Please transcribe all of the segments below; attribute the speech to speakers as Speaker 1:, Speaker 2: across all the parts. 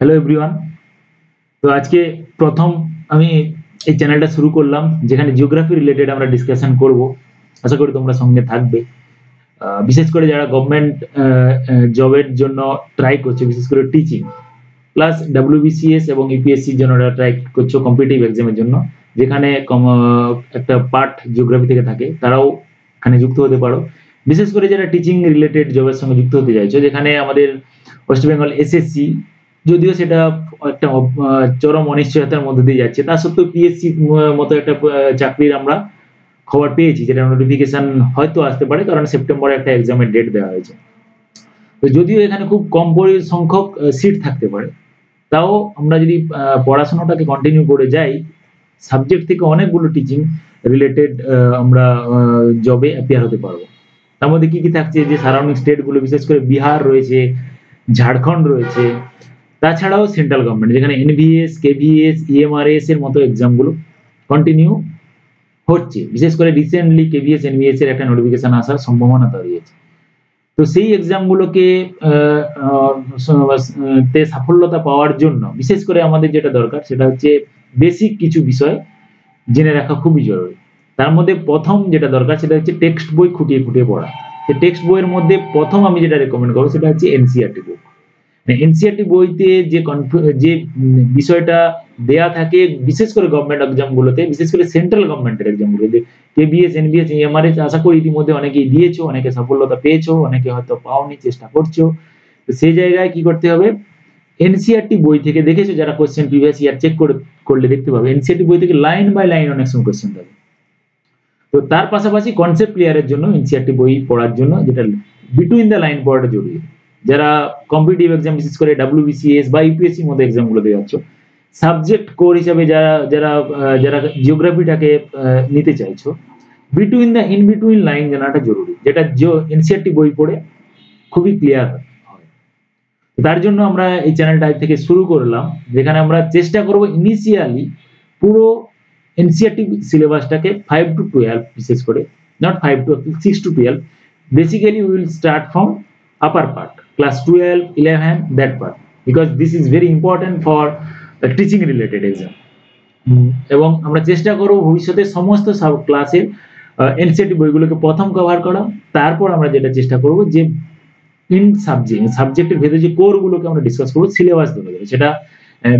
Speaker 1: Hello everyone. তো আজকে প্রথম আমি এই চ্যানেলটা শুরু করলাম যেখানে জিওগ্রাফি রিলেটেড আমরা ডিসকাশন করব। আশা করি তোমরা সঙ্গে থাকবে। বিশেষ করে যারা গভর্নমেন্ট জবের জন্য ট্রাই করছে, বিশেষ করে টিচিং প্লাস ডব্লিউবিসিএস এবং ইউপিএসসির জন্য ট্রাই করছো কম্পিটিটিভ এক্সামের জন্য, যেখানে একটা পার্ট জিওগ্রাফি থেকে থাকে, তারাও এখানে যুক্ত হতে পারো। বিশেষ করে যারা টিচিং রিলেটেড জবের সঙ্গে যুক্ত হতে চাইছো, যেখানে আমাদের ওয়েস্ট বেঙ্গল এসএসসি যদিও সেটা একটা চরম অনিশ্চয়তার মধ্যে দিয়ে যাচ্ছে, তা সত্ত্বেও পিএসসি মতো একটা চাকরির আমরা খবর পেয়েছি, যেটা নোটিফিকেশন হয়তো আসতে পারে, কারণ সেপ্টেম্বরে একটা এক্সামের ডেট দেওয়া হয়েছে। তো যদিও এখানে খুব কম সংখ্যক সিট থাকতে পারে, তাও আমরা যদি পড়াশোনাটাকে কন্টিনিউ করে যাই, সাবজেক্ট থেকে অনেকগুলো টিচিং রিলেটেড আমরা জবে অ্যাপিয়ার হতে পারবো। তার মধ্যে কি কি থাকছে, যে সারাউন্ডিং স্টেটগুলো, বিশেষ করে বিহার রয়েছে, ঝাড়খণ্ড রয়েছে, তাছাড়াও সেন্ট্রাল গভর্নমেন্ট যেখানে এনভিএস, কেভিএস, ইএমআরএস এর মতো এক্সামগুলো কন্টিনিউ হচ্ছে। বিশেষ করে রিসেন্টলি কেভিএস, এনভিএস এর একটা নোটিফিকেশন আসার সম্ভাবনা তৈরি হয়েছে। তো সেই এক্সামগুলোকে সাফল্যতা পাওয়ার জন্য বিশেষ করে আমাদের যেটা দরকার সেটা হচ্ছে বেসিক কিছু বিষয় জেনে রাখা খুবই জরুরি। তার মধ্যে প্রথম যেটা দরকার সেটা হচ্ছে টেক্সট বই খুঁটিয়ে খুঁটিয়ে পড়া। সেই টেক্সট বইয়ের মধ্যে প্রথম আমি যেটা রেকমেন্ড করবো সেটা হচ্ছে এনসিইআরটি বই। এনসিইআরটি বইতে যে বিষয়টা দেয়া থাকে, বিশেষ করে গভর্নমেন্ট এক্সামগুলোতে, বিশেষ করে সেন্ট্রাল গভর্নমেন্টের এক্সামগুলোতে, কেবিএস, এনবিএস, ইএমআরএস, আশা করি ইতিমধ্যে অনেকেই দিয়েছো, অনেকে সফলতা পেয়েছো, অনেকে হয়তো পাওনি, চেষ্টা করছো। তো সেই জায়গায় কি করতে হবে, এনসিইআরটি বই থেকে দেখেছো, যারা কোশ্চেন প্রিভিয়াস ইয়ার চেক করলে দেখতে পাবে এনসিইআরটি বই থেকে লাইন বাই লাইন অনেক সময় কোশ্চেন থাকে। তো তার পাশাপাশি কনসেপ্ট ক্লিয়ারের জন্য এনসিইআরটি বই পড়ার জন্য, যেটা বিটুইন দ্য লাইন পড়াটা জরুরি। যারা কম্পিটিটিভ এক্সাম, বিশেষ করে ডব্লিউবিসিএস বা ইউপিএসসির মতো এক্সামগুলো দিয়ে যাচ্ছ, সাবজেক্ট কোর হিসাবে যারা যারা যারা জিওগ্রাফিটাকে নিতে চাইছো, ইন বিটুইন লাইন জানাটা জরুরি, যেটা এনসিইআরটি বই পড়ে খুবই ক্লিয়ার হয়। তার জন্য আমরা এই চ্যানেলটা আজ থেকে শুরু করলাম, যেখানে আমরা চেষ্টা করব ইনিশিয়ালি পুরো এনসিইআরটি সিলেবাসটাকে 5 to 12, বিশেষ করে not 5 to 6 to 12, basically we will start from upper part, class 12, 11, that part, because this is very important for the teaching related exam. এবং আমরা চেষ্টা করব ভবিষ্যতে সমস্ত সাব ক্লাসের এনসিইআরটি বইগুলোকে প্রথম কভার করা। তারপর আমরা যেটা চেষ্টা করব যে ইন সাবজেক্টের ভেতরে যে কোরগুলোকে আমরা ডিসকাস করব সিলেবাস ধরে, সেটা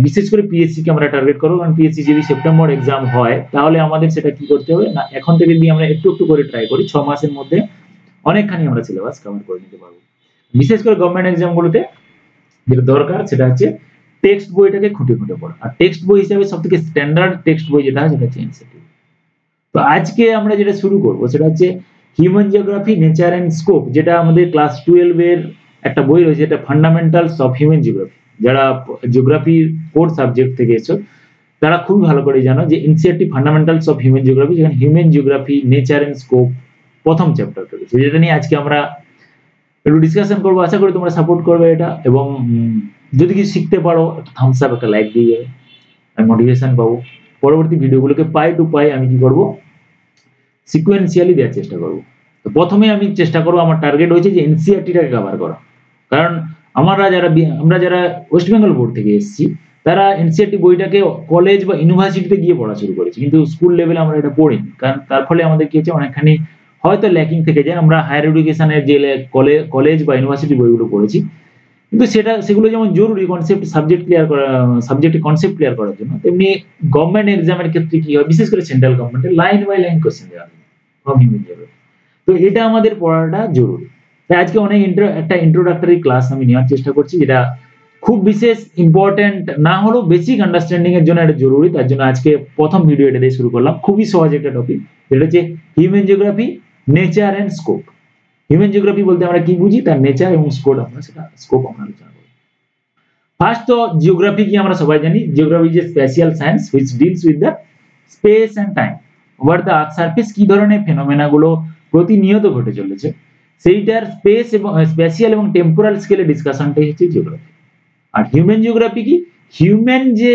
Speaker 1: বিশেষ করে পিএসসি কে আমরা টার্গেট করব, কারণ পিএসসি যদি সেপ্টেম্বর এক্সাম হয়, তাহলে আমাদের সেটা কি করতে হবে না, এখন থেকে যদি আমরা একটু একটু করে ট্রাই করি, 6 মাসের মধ্যে অনেকখানি আমরা সিলেবাস কভার করে নিতে পারবো। বিশেষ করে গভর্নমেন্ট এক্সামগুলোতে যেটা দরকার সেটা হচ্ছে টেক্সট বইটাকে খুঁটে খুঁটে পড়া। আর টেক্সট বই হিসেবে সবথেকে স্ট্যান্ডার্ড টেক্সট বই যেটা হচ্ছে এনসিইআরটি। তো আজকে আমরা যেটা শুরু করব সেটা হচ্ছে human geography, nature and scope, যেটা আমাদের ক্লাস 12 এর একটা বই রয়েছে, এটা ফান্ডামেন্টালস অফ হিউম্যান জিওগ্রাফি। যারা জিওগ্রাফি কোর সাবজেক্ট থেকে এসেছো তারা খুব ভালো করে জানো যে NCERT fundamentals of human geography, যেখানে human geography, nature and scope প্রথম চ্যাপ্টার রয়েছে, যেটা নিয়ে আজকে আমরা একটু ডিসকাশন করবো। আশা করি তোমরা সাপোর্ট করবে এটা, এবং যদি কিছু শিখতে পারো একটা থামস আপ, একটা লাইক দিয়ে যাবে, আমি মোটিভেশন পাবো। পরবর্তী ভিডিওগুলোকে পাই টু পাই আমি কি করবো, সিকোয়েন্সিয়ালি দেওয়ার চেষ্টা করবো। তো প্রথমে আমি চেষ্টা করবো, আমার টার্গেট হয়েছে যে এনসিইআরটিটাকে কভার করা, কারণ আমরা যারা ওয়েস্ট বেঙ্গল বোর্ড থেকে এসেছি, তারা এনসিইআরটি বইটাকে কলেজ বা ইউনিভার্সিটিতে গিয়ে পড়া শুরু করেছি, কিন্তু স্কুল লেভেলে আমরা এটা পড়িনি। কারণ তার ফলে আমাদের কি হচ্ছে, অনেকখানি হয়তো ল্যাকিং থেকে যায়। আমরা হায়ার এডুকেশনের যে কলেজ বা ইউনিভার্সিটি বইগুলো পড়েছি, কিন্তু সেগুলো যেমন জরুরি সাবজেক্টের কনসেপ্ট ক্লিয়ার করার জন্য, তেমনি গভর্নমেন্ট এক্সামের ক্ষেত্রে কি হয়, বিশেষ করে সেন্ট্রাল গভর্নমেন্টের লাইন বাই লাইন কোশ্চেন দেওয়া হয় ফ্রম হিউম্যান জিওগ্রাফি। তো এটা আমাদের পড়াটা জরুরি। তাই আজকে একটা ইন্ট্রোডাক্টরি ক্লাস আমি নেওয়ার চেষ্টা করছি, যেটা খুব বিশেষ ইম্পর্টেন্ট না হলেও বেসিক আন্ডারস্ট্যান্ডিং এর জন্য এটা জরুরি। তার জন্য আজকে প্রথম ভিডিও এটা দিয়ে শুরু করলাম। খুবই সহজ একটা টপিক, যেটা হচ্ছে human geography, nature and scope. Human geography বলতে আমরা কি বুঝি, তার নেচার এবং স্কোপ আমরা আলোচনা করব। ফার্স্ট তো জিওগ্রাফি কি আমরা সবাই জানি, geography is a spatial science which deals with the space and time over the earth surface. কি ধরনের ফেনোমেনা গুলো প্রতিনিয়ত ঘটে চলেছে, সেইটার স্পেস এবং স্পেশাল এবং টেম্পোরাল স্কেলে ডিসকাশনটাই হচ্ছে জিওগ্রাফি। আর হিউম্যান জিওগ্রাফি কি, হিউম্যান যে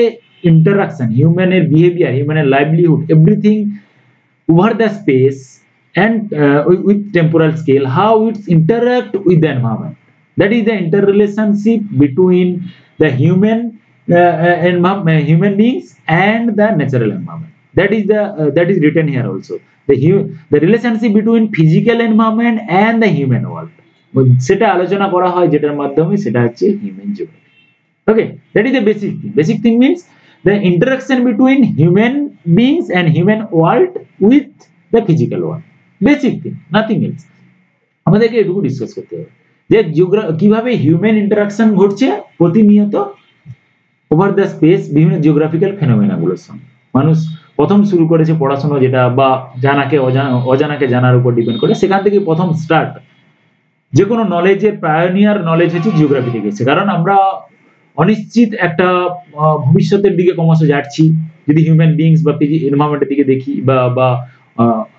Speaker 1: ইন্টারাকশন, হিউম্যানের বিহেভিয়ার, হিউম্যানের livelihood, everything over the space and with temporal scale, how it's interact with the environment, That is the interrelationship between the human beings and the natural environment. That is written here also. The relationship between physical environment and the human world. সেটা আলোচনা করা হয় যেটার মাধ্যমে সেটা হচ্ছে human geography. Okay, that is the basic thing. Basic thing means the interaction between human beings and human world with the physical world. Basic thing, nothing else. আমাদেরকে এটুকু ডিসকাস করতে হবে যে কিভাবে হিউম্যান ইন্টারাকশন ঘটছে প্রতিনিয়ত ওভার দ্য স্পেস বিভিন্ন geographical phenomena গুলোর সঙ্গে। মানুষ প্রথম শুরু করেছে পড়াশোনা যেটা বা অজানাকে জানার উপর ডিপেন্ড করে, সেখান থেকে প্রথম স্টার্ট যে কোনো নলেজের পায়োনিয়ার নলেজ হচ্ছে জিওগ্রাফি থেকে এসেছে। কারণ আমরা অনিশ্চিত একটা ভবিষ্যতের দিকে ক্রমশ যাচ্ছি যদি হিউম্যান বিংস বা এনভায়রনমেন্টের দিকে দেখি বা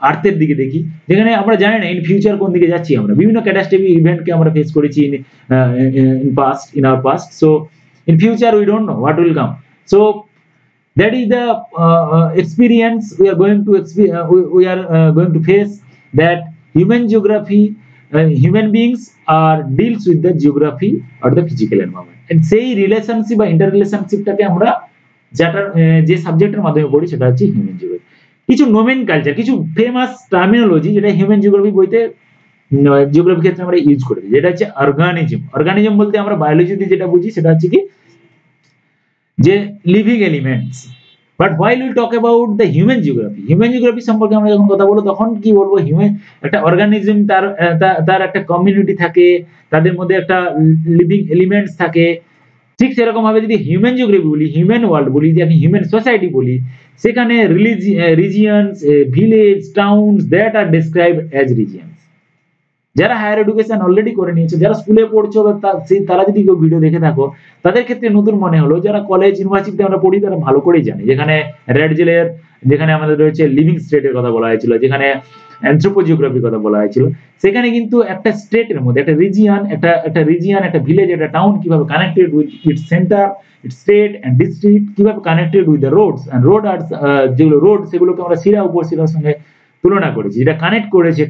Speaker 1: আর্থের দিকে দেখি, যেখানে আমরা জানি না ইন ফিউচার কোন দিকে যাচ্ছি। আমরা বিভিন্ন ক্যাটাস্ট্রফিক ইভেন্টকে আমরা ফেস করেছি in our past, so in future we don't know what will come. So that is the experience we are going to face, that human geography, human beings are deals with the geography or the physical environment, and সেই relationship বা ইন্টাররিলেশনশিপটাকে আমরা যে সাবজেক্টের মাধ্যমে পড়ি সেটা হচ্ছে human geography. কিছু নোমেনকালচার, কিছু ফেমাস টার্মিনোলজি যেটা হিউম্যান জিওগ্রাফি বইতে জিওগ্রাফি ক্ষেত্রে আমরা ইউজ করি, যেটা হচ্ছে অর্গানিজম। অর্গানিজম বলতে আমরা বায়োলজিতে যেটা বুঝি সেটা হচ্ছে কি যে living elements. But while we talk about the human geography সম্পর্কে আমরা যখন কথা বলবো তখন কি বলবো, একটা অর্গানিজম তার একটা কমিউনিটি থাকে, তাদের মধ্যে একটা লিভিং এলিমেন্টস থাকে। ঠিক সেরকম ভাবে যদি হিউম্যান জিওগ্রাফি বলি, হিউম্যান ওয়ার্ল্ড বলি, যদি হিউম্যান সোসাইটি বলি, সেখানে regions, village, towns that are described as regions. যারা হায়ার এডুকেশন অলরেডি করে নিয়েছে, যারা স্কুলে পড়ছো তারা যদি কেউ ভিডিও দেখে থাকো, তাদের ক্ষেত্রে নতুন মনে হলো। যারা কলেজ ইউনিভার্সিটিতে আমরা পড়ি তারা ভালো করেই জানে, যেখানে রেড জেলের যেখানে আমাদের রয়েছে লিভিং স্টেটের কথা বলা হয়েছিল, যেখানে অ্যানথ্রোপোজিওগ্রাফির কথা বলা হয়েছিল, সেখানে কিন্তু একটা স্টেটের মধ্যে একটা রিজিয়ন, একটা ভিলেজ, একটা টাউন কিভাবে connected with its centre, its state and district, কিভাবে connected with the roads and road আর যেগুলো রোড সেগুলোকে আমরা শিরা উপশিরার সঙ্গে তুলনা করেছি, যেটা কানেক্ট করেছে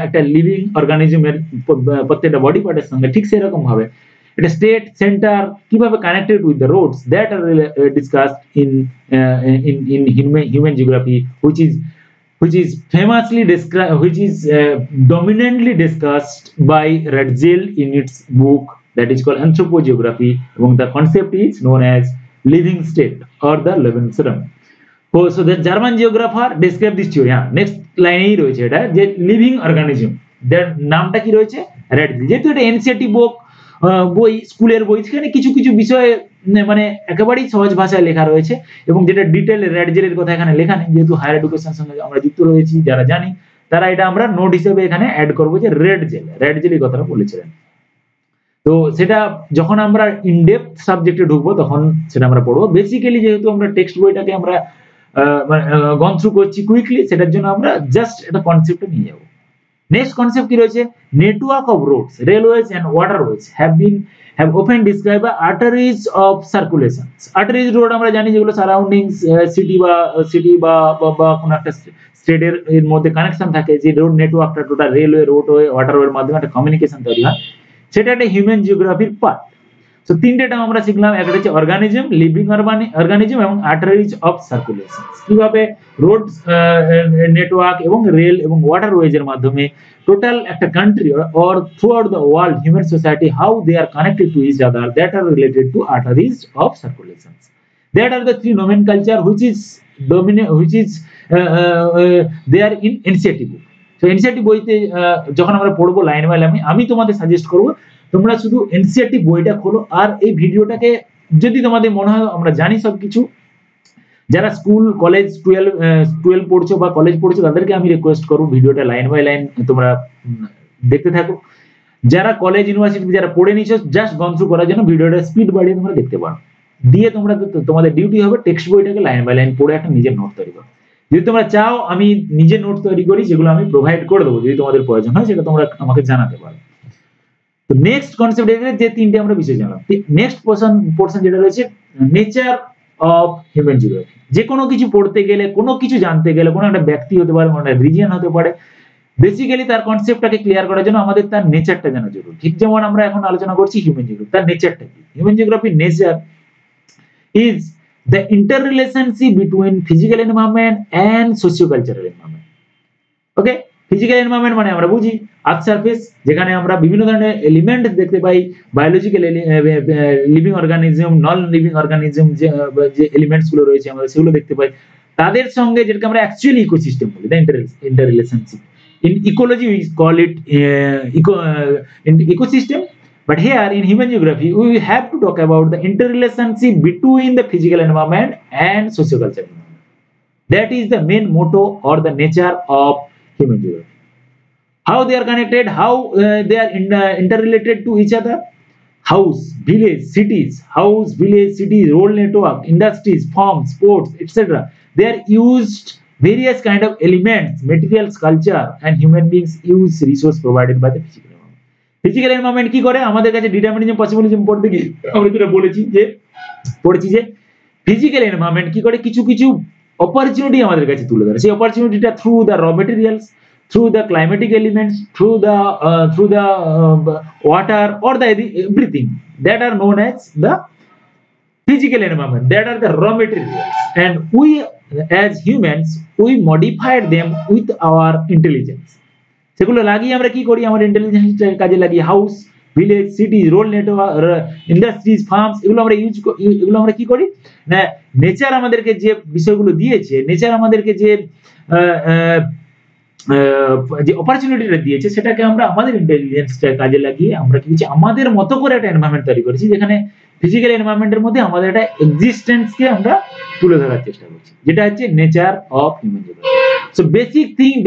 Speaker 1: একটা লিভিং অর্গানিজমের প্রত্যেকটা বডি পার্টের সঙ্গে। ঠিক সেরকম ভাবে এটা স্টেট সেন্টার কিভাবে connected with the roads that are discussed in human geography, which is famously described, which is dominantly discussed by Redzel in its book that is called Anthropogeography, এবং the concept is known as living state or the Lebensraum. So the German geographer described this theory. Next line এই রয়েছে এটা যে living organism, এর নামটা কি রয়েছে রেডজেল। যেহেতু এটা এনসিইআরটি বই, স্কুলের বই, সেখানে কিছু কিছু বিষয় মানে একেবারেই সহজ ভাষায় লেখা রয়েছে, এবং যেটা ডিটেল রেডজেলের কথা এখানে লেখা নেই। যেহেতু হায়ার এডুকেশনের সঙ্গে আমরা যুক্ত রয়েছি, যারা জানি তারা এটা আমরা নোট হিসেবে এখানে অ্যাড করবো যে রেডজেল এই কথাটা বলেছিলেন। তো সেটা যখন আমরা ইনডেপথ সাবজেক্টে ঢুকবো তখন সেটা আমরা পড়বো। বেসিক্যালি যেহেতু আমরা টেক্সট বইটাকে আমরা গন থ্রু করছি কুইকলি, সেটার জন্য আমরা জাস্ট একটা কনসেপ্টে নিয়ে যাবো। নেক্সট কনসেপ্ট কি রয়েছে, network of roads, railways and waterways have often described by arteries of circulation. Arteries road আমরা জানি যেগুলো সারাউন্ডিংস সিটি বা কোনো একটা স্টেটের এর মধ্যে কানেকশন থাকে, যে রোড নেটওয়ার্কটা টোটাল রেলওয়ে, রোডওয়ে, ওয়াটারওয়ের মাধ্যমে একটা কমিউনিকেশন তৈরি হয়, সেটা একটা হিউম্যান জিওগ্রাফির পার্ট। সো তিনটে টার্ম আমরা শিখলাম, একটা হচ্ছে অর্গানিজম, লিভিং অর্গানিজম এবং আর্টারিজ অফ সার্কুলেশন। কিভাবে রোড নেটওয়ার্ক এবং রেল এবং ওয়াটারওয়েজ এর মাধ্যমে টোটাল একটা country or throughout the world human society, how they are connected to each other, that are related to arteries of circulation. That are the three nomenclature which is there in NCERT book. So NCERT বইতে যখন আমরা পড়বো line by line, আমি তোমাদের suggest করব তোমরা শুধু NCERT বইটা খোলো, আর এই ভিডিওটাকে যদি তোমাদের মনে হয় আমরা জানি সবকিছু, যারা স্কুল কলেজ 12 পড়ছো বা কলেজ পড়ছো তাদেরকে আমি রিকোয়েস্ট করব ভিডিওটা লাইন বাই লাইন তোমরা দেখতে থাকো। যারা কলেজ ইউনিভার্সিটি যারা পড়ে নিছো জাস্ট গন থ্রু করার জন্য ভিডিওটা স্পিড বাড়িয়ে তোমরা দেখতে পারো, দিয়ে তোমরা তোমাদের ডিউটি হবে টেক্সট বইটাকে লাইন বাই লাইন পড়ে একটা নিজের নোট তৈরি করো। যদি তোমরা চাও আমি নিজে নোট তৈরি করি, যেগুলো আমি প্রোভাইড করে দেবো, যদি তোমাদের প্রয়োজন হয় সেটা তোমরা আমাকে জানাতে পারো। তো নেক্সট কনসেপ্ট এখানে যে তিনটে আমরা বিষয় জানলাম। নেক্সট পোরশন যেটা রয়েছে নেচার অফ হিউম্যান জিওগ্রাফি। যে কোনো কিছু পড়তে গেলে, কোনো কিছু জানতে গেলে, কোনো একটা ব্যক্তি হতে পারে, কোনো একটা রিজিয়ন হতে পারে, বেসিক্যালি তার কনসেপ্টটাকে ক্লিয়ার করার জন্য আমাদের তার নেচারটা জানা জরুরি। ঠিক যেমন আমরা এখন আলোচনা করছি হিউম্যান জিওগ্রাফি, তার নেচারটা কি? হিউম্যান জিওগ্রাফির nature is the interrelationship between physical environment and socio-cultural environment. Okay, physical environment মানে আমরা বুঝি আর্থ সারফেস, যেখানে আমরা বিভিন্ন ধরনের এলিমেন্ট দেখতে পাই, biological living organism, non living organism, যে এলিমেন্টস গুলো রয়েছে আমাদের সেগুলো দেখতে পাই। তাদের সঙ্গে যেটাকে আমরা অ্যাকচুয়ালি ইকোসিস্টেম বলি, the ইন্টাররিলেশনশিপ। In ecology we call it ecosystem, but here in human geography we have to talk about the interrelationship between the physical environment and socio-cultural environment. That is the main motto or the nature of human geography. How they are connected, how they are interrelated to each other. House, village, cities, house, village, cities, road network, industries, farms, sports, etc. They are used various kind of elements, materials, culture, and human beings use resource provided by the physical environment. Physical environment কি করে? আমাদের কাছে determinism পসিবিলিজম পড়তে গিয়ে আমরা যেটা পড়েছি যে ফিজিক্যাল এনভায়রনমেন্ট কি করে, কিছু কিছু অপরচুনিটি আমাদের কাছে তুলে ধরে। সেই অপরচুনিটিটা through the raw materials, through the climatic elements, through the water, or the everything that are known as the physical environment, that are the raw materials, and we as humans we modified them with our intelligence. সেগুলো লাগিয়ে আমরা কি করি, আমার ইন্টেলিজেন্সের কাজে লাগিয়ে house, village, city, road network, industries, farms, এগুলো আমরা কি করি না, নেচার আমাদেরকে যে বিষয়গুলো দিয়েছে, নেচার আমাদেরকে যে অপরচুনিটিটা দিয়েছে, সেটাকে আমরা আমাদের ইন্টেলিজেন্সটা কাজে লাগিয়ে আমরা কি করছি, আমাদের মতো করে একটা এনভায়রনমেন্ট তৈরি করেছি, যেখানে ফিজিক্যাল এনভায়রনমেন্টের মধ্যে আমাদের একটা এক্সিস্টেন্সকে আমরা তুলে ধরার চেষ্টা করছি, যেটা হচ্ছে nature of human geography. So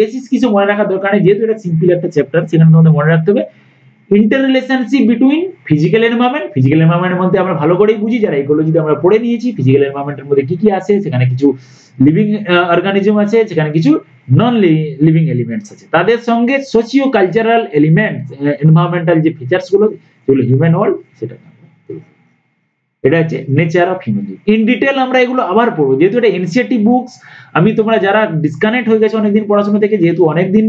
Speaker 1: basis কিছু মনে রাখার দরকার নেই, যেহেতু এটা সিম্পল একটা চ্যাপ্টার, সেখানে তোমাদের মনে রাখতে হবে ইন্টাররিলেশনশিপ বিটুইন ফিজিক্যাল এনভায়রনমেন্টের মধ্যে আমরা ভালো করেই বুঝি, যারা ইকোলজিতে আমরা পড়ে নিয়েছি, ফিজিক্যাল এনভায়রনমেন্টের মধ্যে কি কি আছে, সেখানে কিছু লিভিং অর্গানিজম আছে, সেখানে কিছু নন লিভিং এলিমেন্টস আছে, তাদের সঙ্গে সোশিও কালচারাল এলিমেন্টস, এনভায়রনমেন্টাল যে ফিচার্স গুলো, যেগুলো হিউম্যান ওয়ার্ল্ড, সেটা এটা হচ্ছে nature of human geography. In detail আমরা এগুলো আবার পড়বো, যেহেতু এটা এনসিইআরটি বুকস। আমি তোমরা যারা ডিসকানেক্ট হয়ে গেছে অনেকদিন পড়াশোনা থেকে, যেহেতু অনেকদিন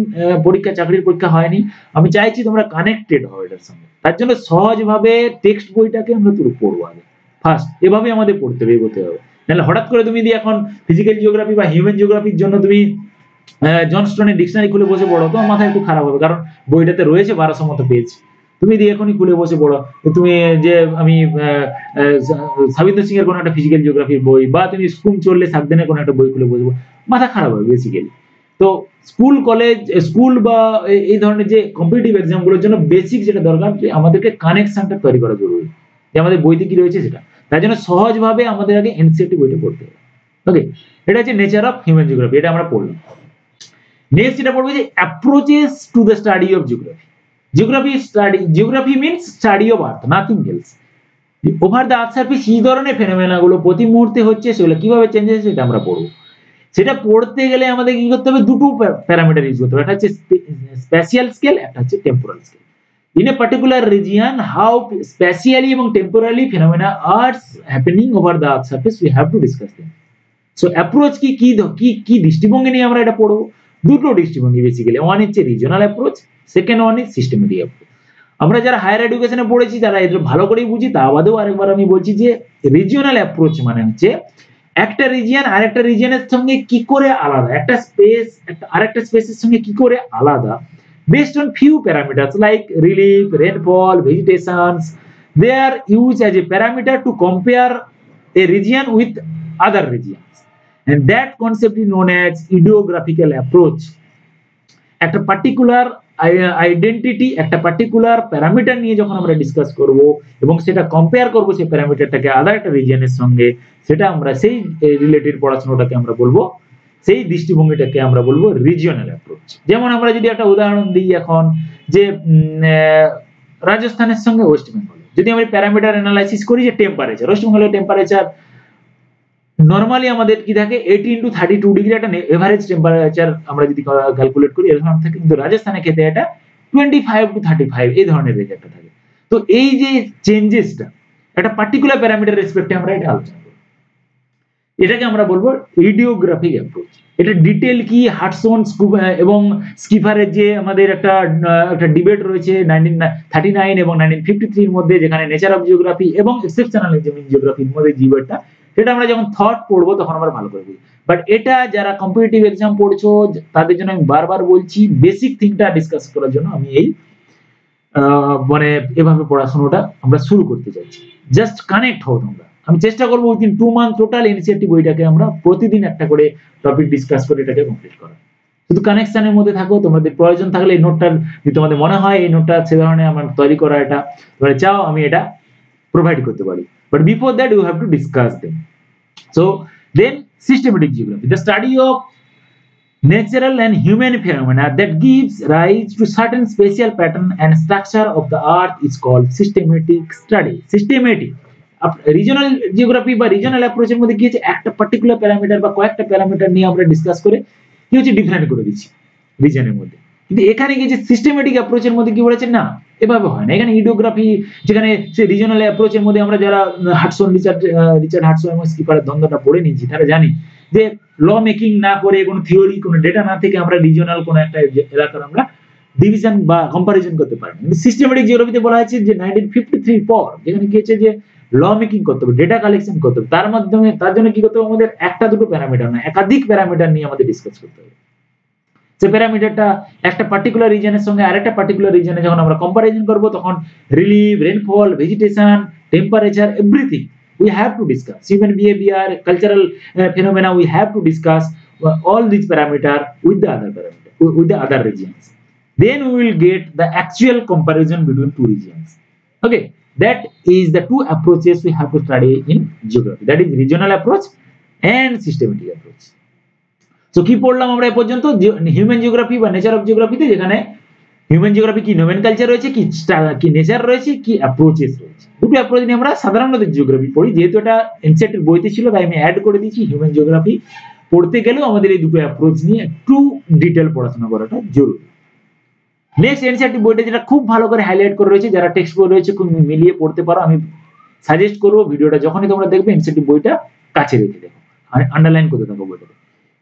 Speaker 1: চাকরির পরীক্ষা হয়নি, আমি চাইছি তোমরা কানেক্টেড হও এটার সঙ্গে। তার জন্য সহজভাবে টেক্সট বইটাকে আমরা পড়বো আগে ফার্স্ট, এভাবে আমাদের পড়তে হবে, এগোতে হবে। নাহলে হঠাৎ করে তুমি যদি এখন ফিজিক্যাল জিওগ্রাফি বা হিউম্যান জিওগ্রাফির জন্য তুমি জনস্টনের ডিকশনারি খুলে বসে পড়ো, তোমার মাথা একটু খারাপ হবে, কারণ বইটাতে রয়েছে 1200 মতো পেজ। তুমি যদি এখনই খুলে বসে পড়ো, তুমি যে আমি সাবিন্দর সিং এর কোনো একটা ফিজিক্যাল জিওগ্রাফির বই, বা তুমি স্কুল চললে সাকদিনের কোনো একটা বই খুলে বসবো, মাথা খারাপ হবে বেসিক্যালি। তো স্কুল, কলেজ, স্কুল বা এই ধরনের যে কম্পিটিটিভ এক্সাম গুলোর জন্য বেসিক যেটা দরকার, যে আমাদেরকে কানেকশনটা তৈরি করা জরুরি, যে আমাদের বইতে কি রয়েছে সেটা। তার জন্য সহজভাবে আমাদের আগে এনসিইআরটি বইটা পড়তে হবে। ওকে, এটা হচ্ছে নেচার অফ হিউম্যান জিওগ্রাফি, এটা আমরা পড়লাম। নেক্সট যেটা পড়বো যে approaches to the study of geography. Geography means study of earth, nothing else. Over the earth surface কি ধরনের ফেনোমেনা গুলো প্রতি মুহূর্তে হচ্ছে, সেগুলো কিভাবে চেঞ্জ হচ্ছে, সেটা আমরা পড়বো। সেটা পড়তে গেলে আমাদের কি করতে হবে, দুটো প্যারামিটার ইউজ করতে হবে, একটা হচ্ছে স্প্যাশিয়াল স্কেল, একটা হচ্ছে temporal scale. In a particular region, how spatially এবং temporally phenomena are happening over the earth surface, we have to discuss them. So approach কি দৃষ্টিভঙ্গি নিয়ে আমরা এটা পড়বো, দুটো দৃষ্টিভঙ্গি বেসিক্যালি। ওয়ান হচ্ছে regional approach, second one is systematic approach. আমরা যারা হায়ার এডুকেশনে পড়েছি তারা এদের ভালো করেই বুঝি, তা বাদেও আরেকবার আমি বলছি যে রিজিওনাল অ্যাপ্রোচ মানে হচ্ছে একটা রিজিয়ন আরেকটা রিজিয়নের সঙ্গে কি করে আলাদা, একটা স্পেস আরেকটা স্পেসের সঙ্গে কি করে আলাদা, based on few parameters like relief, rainfall, vegetations. They are used as a parameter to compare a region with other regions, and that concept is known as ideographical approach. একটা পার্টিকুলার আইডেন্টিটি, একটা particular parameter নিয়ে যখন আমরা discuss করব এবং সেটা compare করব সেই প্যারামিটারটাকে আদার একটা রিজিয়নের সঙ্গে, সেটা আমরা সেই রিলেটেড পড়াশোনাটাকে আমরা বলবো, সেই দৃষ্টিভঙ্গিটাকে আমরা বলবো রিজিওনাল অ্যাপ্রোচ। যেমন আমরা যদি একটা উদাহরণ দিই এখন, যে রাজস্থানের সঙ্গে ওয়েস্ট বেঙ্গল, যদি আমি প্যারামিটার অ্যানালাইসিস করি, যে টেম্পারেচার, ওয়েস্ট বেঙ্গলের টেম্পারেচার নরমালি আমাদের কি থাকে 18 to 32 ডিগ্রি, একটা এভারেজ টেম্পারেচার আমরা যদি ক্যালকুলেট করি এরকম থাকে, কিন্তু রাজস্থানের ক্ষেত্রে এটা 25 to 35 এই ধরনের রেঞ্জ একটা থাকে। তো এই যে চেঞ্জেসটা একটা পার্টিকুলার প্যারামিটার রেসপেক্টে আমরা এটা আলোচনা করি। এটাকে আমরা বলবো ইডিওগ্রাফিক অ্যাপ্রোচ। এটা ডিটেল কি হাডসন এবং স্কিফারের যে আমাদের একটা ডিবেট রয়েছে 1939 এবং 1953 এর মধ্যে, যেখানে নেচার অফ জিওগ্রাফি এবং এক্সেপশনালিজম ইন জিওগ্রাফির মধ্যে ডিবেটটা, সেটা আমরা যখন থট পড়বো তখন আমরা ভালো করে বুঝি। বাট এটা যারা কম্পিটিটিভ এক্সাম পড়ছো তাদের জন্য আমি বারবার বলছি, বেসিক থিংটা ডিসকাস করার জন্য আমি এই মানে এভাবে পড়াশোনাটা আমরা শুরু করতে চাইছি। জাস্ট কানেক্ট হও তোমরা। আমি চেষ্টা করবো উইদিন 2 মান্থ টোটাল ইনিশিয়েটিভ বইটাকে আমরা প্রতিদিন একটা করে টপিক ডিসকাস করে এটাকে কমপ্লিট করা। শুধু কানেকশনের মধ্যে থাকো। তোমাদের প্রয়োজন থাকলে এই নোটটা, যদি তোমাদের মনে হয় এই নোটটা সে ধরনের আমার তৈরি করা, এটা তোমরা চাও আমি এটা প্রোভাইড করতে পারি, but before that you have to discuss them. So then systematic geography, the study of natural and human phenomena that gives rise to certain spatial pattern and structure of the earth is called systematic study. Systematic regional geography বা regional অ্যাপ্রোচের মধ্যে কি হচ্ছে, একটা particular parameter বা কয়েকটা parameter নিয়ে আমরা discuss করে কি হচ্ছে ডিফারেন্ট করে দিচ্ছি রিজনের মধ্যে। কিন্তু এখানে কি যে সিস্টেমেটিক অ্যাপ্রোচের মধ্যে কি বলেছে, না এভাবে হয় না। এখানে ইডিওগ্রাফি, যেখানে সে রিজনাল অ্যাপ্রোচের মধ্যে আমরা যারা রিচার্ড হাডসন এবং স্কিফারের দ্বন্দ্বটা পড়ে নিয়েছি, তারা জানি যে ল মেকিং না করে, কোনো থিওরি, কোনো ডেটা না থেকে আমরা রিজনাল কোনো একটা এলাকার আমরা ডিভিশন বা কম্পারিজন করতে পারি। কিন্তু সিস্টেমেটিক জিওগ্রাফিতে বলা হয়েছে যে 1953 পর যেখানে কি হচ্ছে যে ল মেকিং করতে হবে, ডেটা কালেকশন করতে হবে, তার মাধ্যমে তার জন্য কি করতে হবে, আমাদের একটা দুটো প্যারামিটার না, একাধিক প্যারামিটার নিয়ে আমাদের ডিসকাস করতে হবে। যে প্যারামিটারটা একটা পার্টিকুলার রিজনের সঙ্গে আরেকটা পার্টিকুলার রিজনে যখন আমরা কম্পারিজন করব, তখন relief, rainfall, vegetation, temperature, everything we have to discuss. Human behavior, cultural phenomena, we have to discuss all these parameter with the other parameter, with the other regions. Then we will get the actual comparison between two regions. Okay, that is the two approaches we have to study in geography. That is regional approach and systematic approach. So কি পড়লাম আমরা এই পর্যন্ত, human geography বা nature of জিওগ্রাফিতে, যেখানে human geography কি নোমেনকালচার রয়েছে, কি নেচার রয়েছে, কি অ্যাপ্রোচেস রয়েছে। দুটো অ্যাপ্রোচ নিয়ে আমরা সাধারণত জিওগ্রাফি পড়ি, যেহেতু এটা এনসিইআরটির বইতে ছিল তাই আমি অ্যাড করে দিয়েছি। হিউম্যান জিওগ্রাফি পড়তে গেলেও আমাদের এই দুটো অ্যাপ্রোচ নিয়ে একটু ডিটেল পড়াশোনা করাটা জরুরি। নেক্সট এনসিইআরটি বইটা যেটা খুব ভালো করে হাইলাইট করে রয়েছে, যারা টেক্সট বই রয়েছে খুব মিলিয়ে পড়তে পারো, আমি সাজেস্ট করবো ভিডিওটা যখনই তোমরা দেখবে এনসিইআরটি বইটা কাছে রেখে দেখো, আন্ডারলাইন করতে থাকো বইটাতে।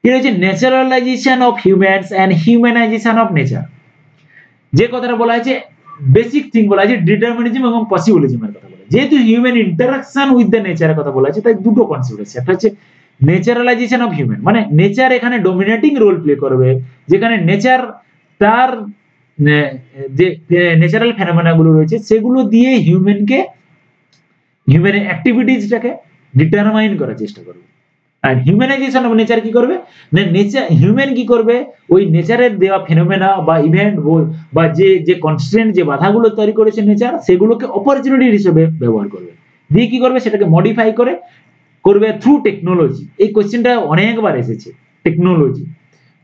Speaker 1: কি রয়েছে, naturalisation of humans and হিউম্যানাইজেশন of nature. যে কথাটা বলা হয়েছে, বেসিক থিং বলা হয়েছে ডিটারমিনিজম এবং পসিবিলিজমের কথা বলা। যেহেতু হিউম্যান ইন্টারাকশন উইথ দ্য নেচারের কথা বলা হয়েছে, তাই দুটো কনসেপ্ট আছে। একটা হচ্ছে ন্যাচারালাইজেশন অফ হিউম্যান, মানে নেচার এখানে ডমিনেটিং রোল প্লে করবে, যেখানে নেচার তার যে ন্যাচারাল ফেনোমেনা গুলো রয়েছে সেগুলো দিয়ে হিউম্যানের অ্যাক্টিভিটিসটাকে ডিটারমাইন করার চেষ্টা করবে। আর হিউম্যানাইজেশন অফ নেচার কি করবে, না নেচার হিউম্যান কি করবে, ওই নেচারের দেওয়া ফেনোমেনা বা ইভেন্ট বা যে কনস্ট্রেন্ট, যে বাধাগুলো তৈরি করেছে নেচার, সেগুলোকে অপরচুনিটি হিসেবে ব্যবহার করবে, দিয়ে কি করবে, সেটাকে মডিফাই করবে থ্রু টেকনোলজি। এই কোশ্চেনটা অনেকবার এসেছে, টেকনোলজি,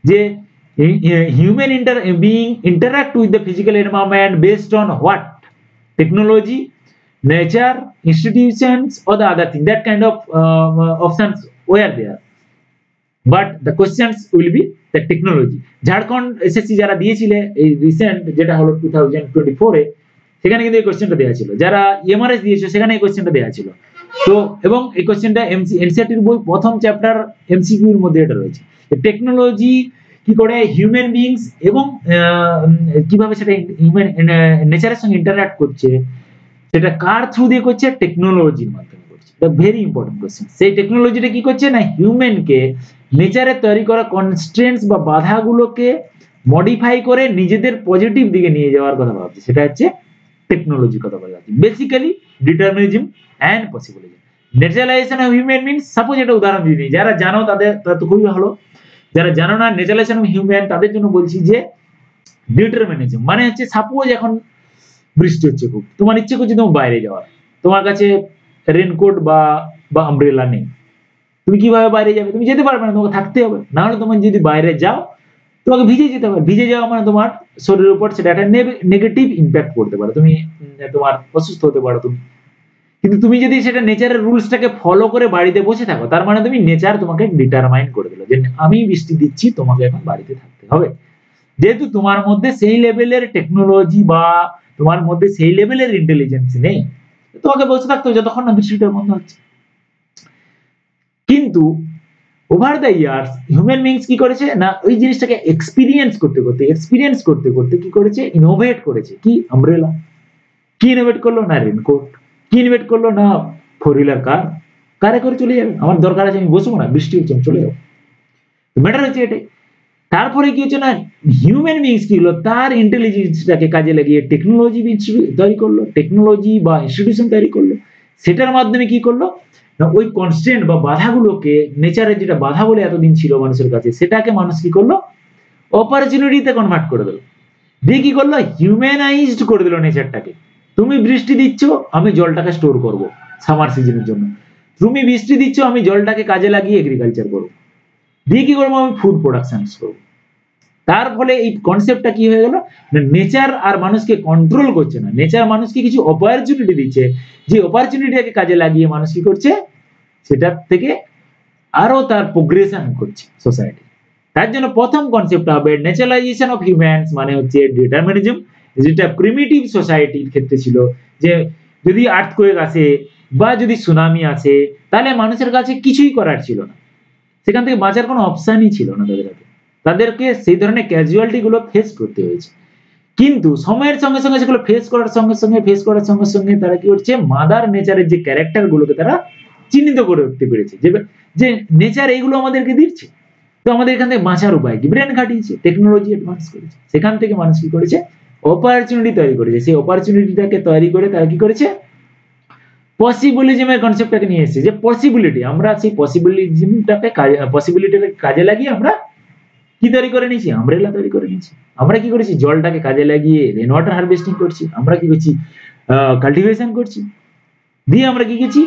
Speaker 1: যে human being interact with the physical environment based on what? Technology, nature, institutions, or the other thing. That kind of options were there, but the questions will be the technology. Jharkhand SSC যারা দিয়েছিলে এই recent, যেটা হলো 2024 এ, সেখানে কিন্তু এই কোশ্চেনটা দেওয়া ছিল। যারা এমআরএস দিয়েছে সেখানে এই কোশ্চেনটা দেওয়া ছিল। তো এবং এই কোশ্চেনটা এনসিইআরটির বই প্রথম চ্যাপ্টার এমসিকিউ এর মধ্যে এটা রয়েছে। টেকনোলজি কি করে হিউম্যান বিংস এবং কিভাবে সেটা হিউম্যান নেচারের সঙ্গে ইন্টারঅ্যাক্ট করছে, সেটা কার থ্রু দিয়ে করছে, টেকনোলজির মাধ্যমে করছে। এটা ভেরি ইম্পর্টেন্ট কোশ্চেন। সেই টেকনোলজিটা কি করছে, না হিউম্যানকে নেচারে তৈরি করা কনস্ট্রেন্টস বা বাধাগুলোকে মডিফাই করে নিজেদের পজিটিভ দিকে নিয়ে যাওয়ার কথা ভাবছে, সেটা হচ্ছে টেকনোলজির কথা বলা যাচ্ছে। Basically determinism and possibilism. Naturalisation of human means, suppose এটা উদাহরণ দিয়ে দিই, যারা জানো তাদের তো খুবই ভালো, যারা জানো না ন্যাচারালাইজেশন অফ হিউম্যান তাদের জন্য বলছি যে ডিটারমিনিজম মানে হচ্ছে, সাপোজ এখন বৃষ্টি হচ্ছে খুব, তোমার ইচ্ছে করছে তোমার বাইরে যাওয়ার, তোমার কাছে রেনকোট বা আমব্রেলা নেই, তুমি কিভাবে বাইরে যাবে, তুমি যেতে পারবে না, তোমাকে থাকতে হবে। না হলে তোমার যদি বাইরে যাও তোমাকে ভিজে যেতে হবে, ভিজে যাওয়া মানে তোমার শরীরের উপর সেটা একটা নেগেটিভ ইম্প্যাক্ট করতে পারে, তুমি তোমার অসুস্থ হতে পারো তুমি। কিন্তু তুমি যদি সেটা নেচারের রুলসটাকে ফলো করে বাড়িতে বসে থাকো, তার মানে তুমি নেচার তোমাকে ডিটারমাইন করে দিল যে আমি বৃষ্টি দিচ্ছি, তোমাকে এখন বাড়িতে থাকতে হবে। যেহেতু তোমার মধ্যে সেই লেভেলের টেকনোলজি বা তোমার মধ্যে সেই লেভেলের ইন্টেলিজেন্স নেই, তোমাকে বসে থাকতে হবে যতক্ষণ না বৃষ্টিটা বন্ধ হচ্ছে। কিন্তু over the years human beings কি করেছে না ওই জিনিসটাকে এক্সপিরিয়েন্স করতে করতে কি করেছে, ইনোভেট করেছে। কি আমব্রেলা, কি ইনোভেট করলো না রেনকোট, কি ইনোভেট করলো না ফোর হুইলার কার, কারে করে চলে যাবে, আমার দরকার আছে আমি বসবো না, বৃষ্টি হচ্ছে আমি চলে যাবো, ম্যাটার হচ্ছে এটাই। তারপরে কি হচ্ছে না হিউম্যান বিংস কি হলো, তার ইন্টেলিজেন্সটাকে কাজে লাগিয়ে টেকনোলজি তৈরি করলো, টেকনোলজি বা ইনস্টিটিউশন তৈরি করলো। সেটার মাধ্যমে কি করলো না ওই কনস্ট্যান্ট বা বাধাগুলোকে, নেচারের যেটা বাধা বলে এতদিন ছিল মানুষের কাছে, সেটাকে মানুষ কি করলো অপরচুনিটিতে কনভার্ট করে দিল। দিয়ে কি করলো হিউম্যানাইজড করে দিল নেচারটাকে। তুমি বৃষ্টি দিচ্ছ, আমি জলটাকে স্টোর করব সামার সিজনের জন্য, তুমি বৃষ্টি দিচ্ছ, আমি জলটাকে কাজে লাগিয়ে এগ্রিকালচার করবো, দিয়ে কি করবো আমি ফুড প্রোডাকশন করবো। তার ফলে এই কনসেপ্টটা কি হয়ে গেল, নেচার আর মানুষকে কন্ট্রোল করছে না, নেচার মানুষকে কিছু অপরচুনিটি দিচ্ছে, যে অপরচুনিটিকে কাজে লাগিয়ে মানুষ কি করছে সেটার থেকে আরো তার প্রোগ্রেশন করছে সোসাইটি। তার জন্য প্রথম কনসেপ্টটা হবে ন্যাচারালাইজেশন অফ হিউম্যানস, মানে হচ্ছে ডিটারমিনিজম, যেটা প্রিমিটিভ সোসাইটির ক্ষেত্রে ছিল, যে যদি আর্থকোয়েক আসে বা যদি সুনামি আসে তাহলে মানুষের কাছে কিছুই করার ছিল না, সেখান থেকে বাঁচার কোনো অপশনই ছিল না তাদের কাছে, তাদেরকে সেই ধরনের ক্যাজুয়ালিটি গুলো ফেস করতে হয়েছে। কিন্তু সময়ের সঙ্গে সঙ্গে সেগুলো ফেস করার সঙ্গে সঙ্গে তারা কি করছে, মাদার নেচারের যে ক্যারেক্টার গুলোকে তারা চিহ্নিত করে উঠতে পেরেছে, যে নেচার এইগুলো আমাদেরকে দিচ্ছে, তো আমাদের এখান থেকে বাঁচার উপায় কি, ব্রেন খাটিয়েছে, টেকনোলজি অ্যাডভান্স করেছে, সেখান থেকে মানুষ কি করেছে অপরচুনিটি তৈরি করেছে, সেই অপরচুনিটিটাকে তৈরি করে তারা কি করেছে পসিবিলিজমের কনসেপ্টটাকে নিয়ে এসেছে, যে পসিবিলিটি, আমরা সেই পসিবিলিটিটাকে কাজে লাগিয়ে আমরা কি তৈরি করে নিয়েছি, আমব্রেলা তৈরি করে নিয়েছি। আমরা কি করেছি জলটাকে কাজে লাগিয়ে রেন ওয়াটার হারভেস্টিং করছি, আমরা কি করছি কাল্টিভেশন করছি, দিয়ে আমরা কি করছি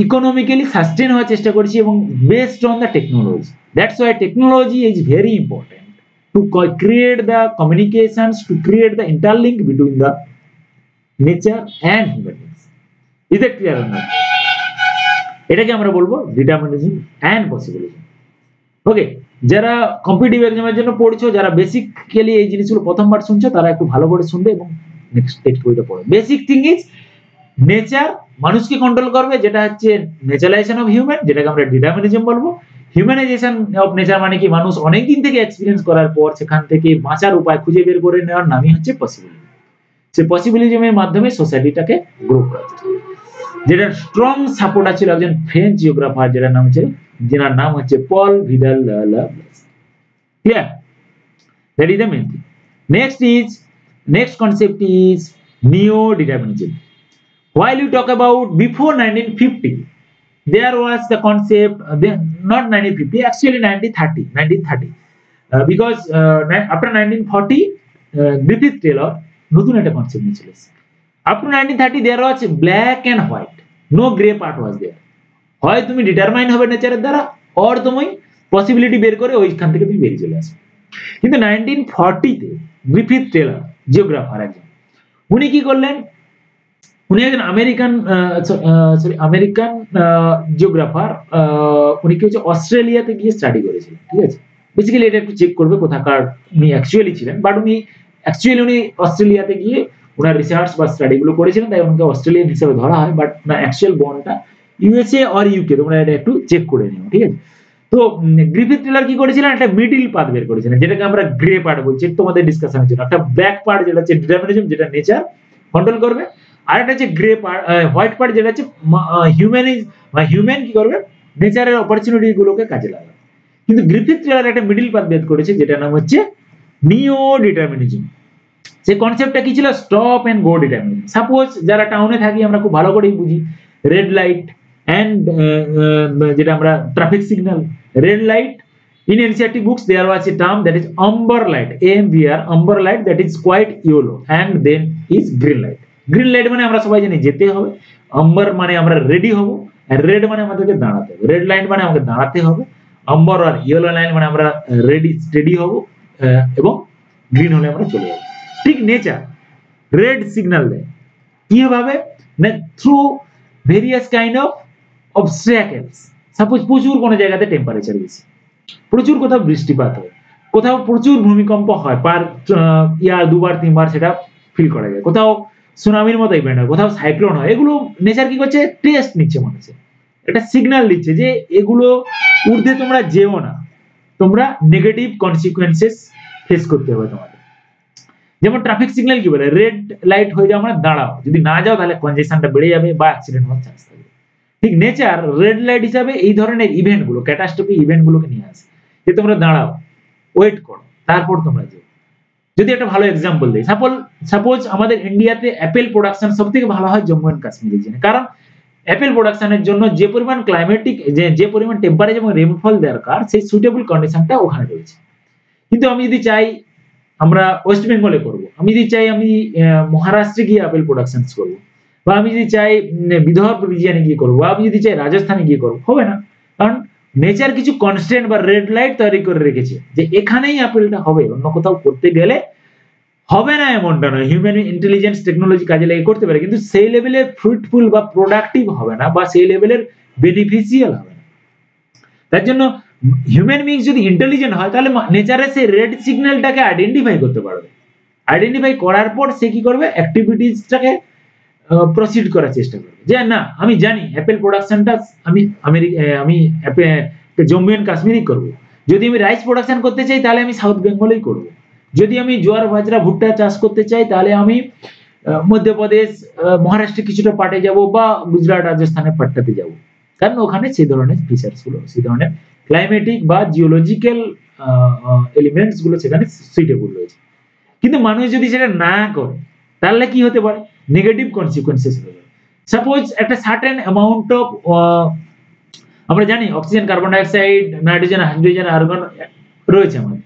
Speaker 1: ইকোনমিক্যালি সাস্টেন হওয়ার চেষ্টা করছি, এবং based on the technology. That's why technology is very important to create the communications, to create the interlink between the nature and human beings. Is that clear or not? এটাকে আমরা বলবো determinism and পসিবিলিজম। ওকে, যারা competitive এক্সামের জন্য পড়ছো, যারা basically এই জিনিসগুলো প্রথমবার শুনছো, তারা একটু ভালো করে শুনবে এবং নেক্সট টেক্সট বইটা পড়ো। বেসিক থিং ইজ নেচার মানুষকে কন্ট্রোল করবে, যেটা হচ্ছে ন্যাচারালাইজেশন অফ হিউম্যান, যেটাকে আমরা ডিটারমিনিজম বলবো। হিউম্যানাইজেশন অফ নেচার মানে কি, মানুষ অনেকদিন থেকে এক্সপিরিয়েন্স করার পর সেখান থেকে বাঁচার উপায় খুঁজে বের করে নেওয়ার নামই হচ্ছে পসিবিলিজম। সেই পসিবিলিজমের মাধ্যমে সোসাইটিটাকে গ্রো করা যায়, যেটা স্ট্রং সাপোর্টার ছিল একজন ফ্রেঞ্চ জিওগ্রাফার, যেটার নাম হচ্ছে পল ভিদাল লাভলেস। Clear? That is the main thing. Next concept is neo-determinism. While you talk about before 1950, there was the concept, not 1950, actually 1930, because after 1940, Griffith Taylor নতুন একটা কনসেপ্ট নিয়ে চলে এসেছে। Up to 1930, there was black and white, no gray part was there. হয় তুমি determine হবে নেচারের দ্বারা, অর তুমি পসিবিলিটি বের করে ওইখান থেকে তুমি বেরিয়ে চলে আসবে। কিন্তু 1940 তে গ্রিফিথ টেলর জিওগ্রাফার একজন, উনি কি করলেন, উনি একজন আমেরিকান জিওগ্রাফার, উনি কি হচ্ছে অস্ট্রেলিয়াতে গিয়ে স্টাডি করেছিলেন। ঠিক আছে, বেসিক্যালি এটা একটু চেক করবে কোথাকার উনি অ্যাকচুয়ালি ছিলেন, বাট উনি অস্ট্রেলিয়াতে গিয়ে ওনার রিসার্চ বা স্টাডি গুলো করেছিলেন, তাই ওনাকে অস্ট্রেলিয়ান হিসেবে ধরা হয়, বাট না অ্যাকচুয়াল বর্নটা ইউএসএ অর ইউকে, তোমরা এটা একটু চেক করে নিও। ঠিক আছে, তো গ্রিফিথ টেলর কি করেছিলেন, একটা মিডল পাথ বের করেছিলেন, যেটাকে আমরা গ্রে পার্ট বলছি তোমাদের ডিসকাশনের জন্য। একটা ব্ল্যাক পার্ট যেটা হচ্ছে ডিটারমিনিজম, যেটা নেচার কন্ট্রোল করবে, আর একটা হচ্ছে গ্রে পার্ট, হোয়াইট পার্ট, যেটা হচ্ছে হিউম্যান কি করবে, নেচারের অপরচুনিটি গুলোকে কাজে লাগাবে। কিন্তু গ্রিফিথ টেলর একটা মিডল পাথ বের করেছে, যেটার নাম হচ্ছে নিও ডিটারমিনিজম। সেই কনসেপ্টটা কি ছিল, stop and go determinism. Suppose যারা টাউনে থাকি আমরা খুব ভালো করেই বুঝি, রেড লাইট and যেটা আমরা traffic signal, red light, in NCERT books there was a term that is amber light, AMBR, amber light, that is quite yellow, and then is green light. Green light মানে আমরা সবাই জানি যেতে হবে, amber মানে আমরা রেডি হব, আর red মানে আমাদেরকে দাঁড়াতে হবে। রেড লাইন মানে আমাকে দাঁড়াতে হবে, amber আর ইয়েলো লাইন মানে আমরা স্টেডি হব, এবং গ্রিন হলে আমরা চলে যাব। ঠিক নেচার রেড সিগন্যাল দেয় কিভাবে, না through various kind of obstacles। Suppose প্রচুর কোন জায়গাতে টেম্পারেচার বেশি, প্রচুর কোথাও বৃষ্টিপাত হয়, কোথাও প্রচুর ভূমিকম্প হয়, পার ইয়ার দুবার তিনবার সেটা ফিল করা যায়, কোথাও সুনামির মতো ইভেন্ট হয়, কোথাও সাইক্লোন হয়, এগুলো নেচার কি করছে, টেস্ট নিচ্ছে মানুষের, একটা সিগন্যাল দিচ্ছে যে এগুলো ঊর্ধ্বে তোমরা যেও না, তোমরা নেগেটিভ কনসিকুয়েন্সেস ফেস করতে হবে তোমাদের। যেমন ট্রাফিক সিগন্যাল কি বলে, রেড লাইট হয়ে যাও, আমরা দাঁড়াও, যদি না যাও তাহলে কনজেশনটা বেড়ে যাবে বা অ্যাক্সিডেন্ট হওয়ার চান্স থাকবে। ঠিক নেচার রেড লাইট হিসাবে এই ধরনের ইভেন্টগুলো, ক্যাটাস্ট্রফি ইভেন্টগুলোকে নিয়ে আসে, যে তোমরা দাঁড়াও, ওয়েট করো, তারপর তোমরা যাও। যদি একটা ভালো এক্সাম্পল দিই, সাপোজ আমাদের ইন্ডিয়াতে অ্যাপেল প্রোডাকশন সব থেকে ভালো হয় জম্মু এন্ড কাশ্মীরের জন্য, কারণ অ্যাপেল প্রোডাকশনের জন্য যে পরিমাণ ক্লাইমেটিক যে পরিমাণ টেম্পারেচার এবং রেইনফল দরকার, সেই সুইটেবল কন্ডিশনটা ওখানে রয়েছে। কিন্তু আমি যদি চাই আমরা ওয়েস্ট বেঙ্গলে করব, আমি যদি চাই আমি মহারাষ্ট্রে গিয়ে অ্যাপেল প্রোডাকশন করব, বা আমি যদি চাই বিদর্ভ রিজিয়নে গিয়ে করবো, আমি যদি চাই রাজস্থানে গিয়ে করবো, হবে না। কারণ নেচার কিছু কনস্ট্যান্ট বা রেড লাইট তৈরি করে রেখেছে যে এখানেই অ্যাপেলটা হবে, অন্য কোথাও করতে গেলে হবে না এমনটা নয়। হিউম্যান ইন্টেলিজেন্স টেকনোলজি কাজে লাগিয়ে করতে পারে, কিন্তু সেই লেভেলের ফ্রুটফুল বা প্রোডাক্টিভ হবে না, বা সেই লেভেলের বেনিফিশিয়াল হবে না। তার জন্য হিউম্যান বিংস যদি ইন্টেলিজেন্ট হয়, তাহলে নেচারের সেই রেড সিগন্যালটাকে আইডেন্টিফাই করতে পারবে। আইডেন্টিফাই করার পর সে কি করবে, অ্যাক্টিভিটিসটাকে প্রসিড করার চেষ্টা করবে, যে না আমি জানি অ্যাপেল প্রোডাকশনটা আমি জম্মু এন্ড কাশ্মীরই করব। যদি আমি রাইস প্রোডাকশন করতে চাই তাহলে আমি সাউথ বেঙ্গলেই করব। যদি আমি জোয়ার বাজরা ভুট্টা চাষ করতে চাই তাহলে আমি মধ্যপ্রদেশ মহারাষ্ট্রে কিছুটা পাটে যাব, বা গুজরাট রাজস্থানের পাট্টাতে যাব, কারণ ওখানে সেই ধরনের ফিচার্স গুলো, সেই ধরনের ক্লাইমেটিক বা জিওলজিক্যাল এলিমেন্টস গুলো সেখানে সুইটেবল রয়েছে। কিন্তু মানুষ যদি সেটা না করে তাহলে কি হতে পারে, নেগেটিভ কনসিকুয়েন্সেস হবে। সাপোজ একটা সার্টেন অ্যামাউন্ট অফ আমরা জানি oxygen, carbon die oxide, nitrogen, hydrogen, argon রয়েছে আমাদের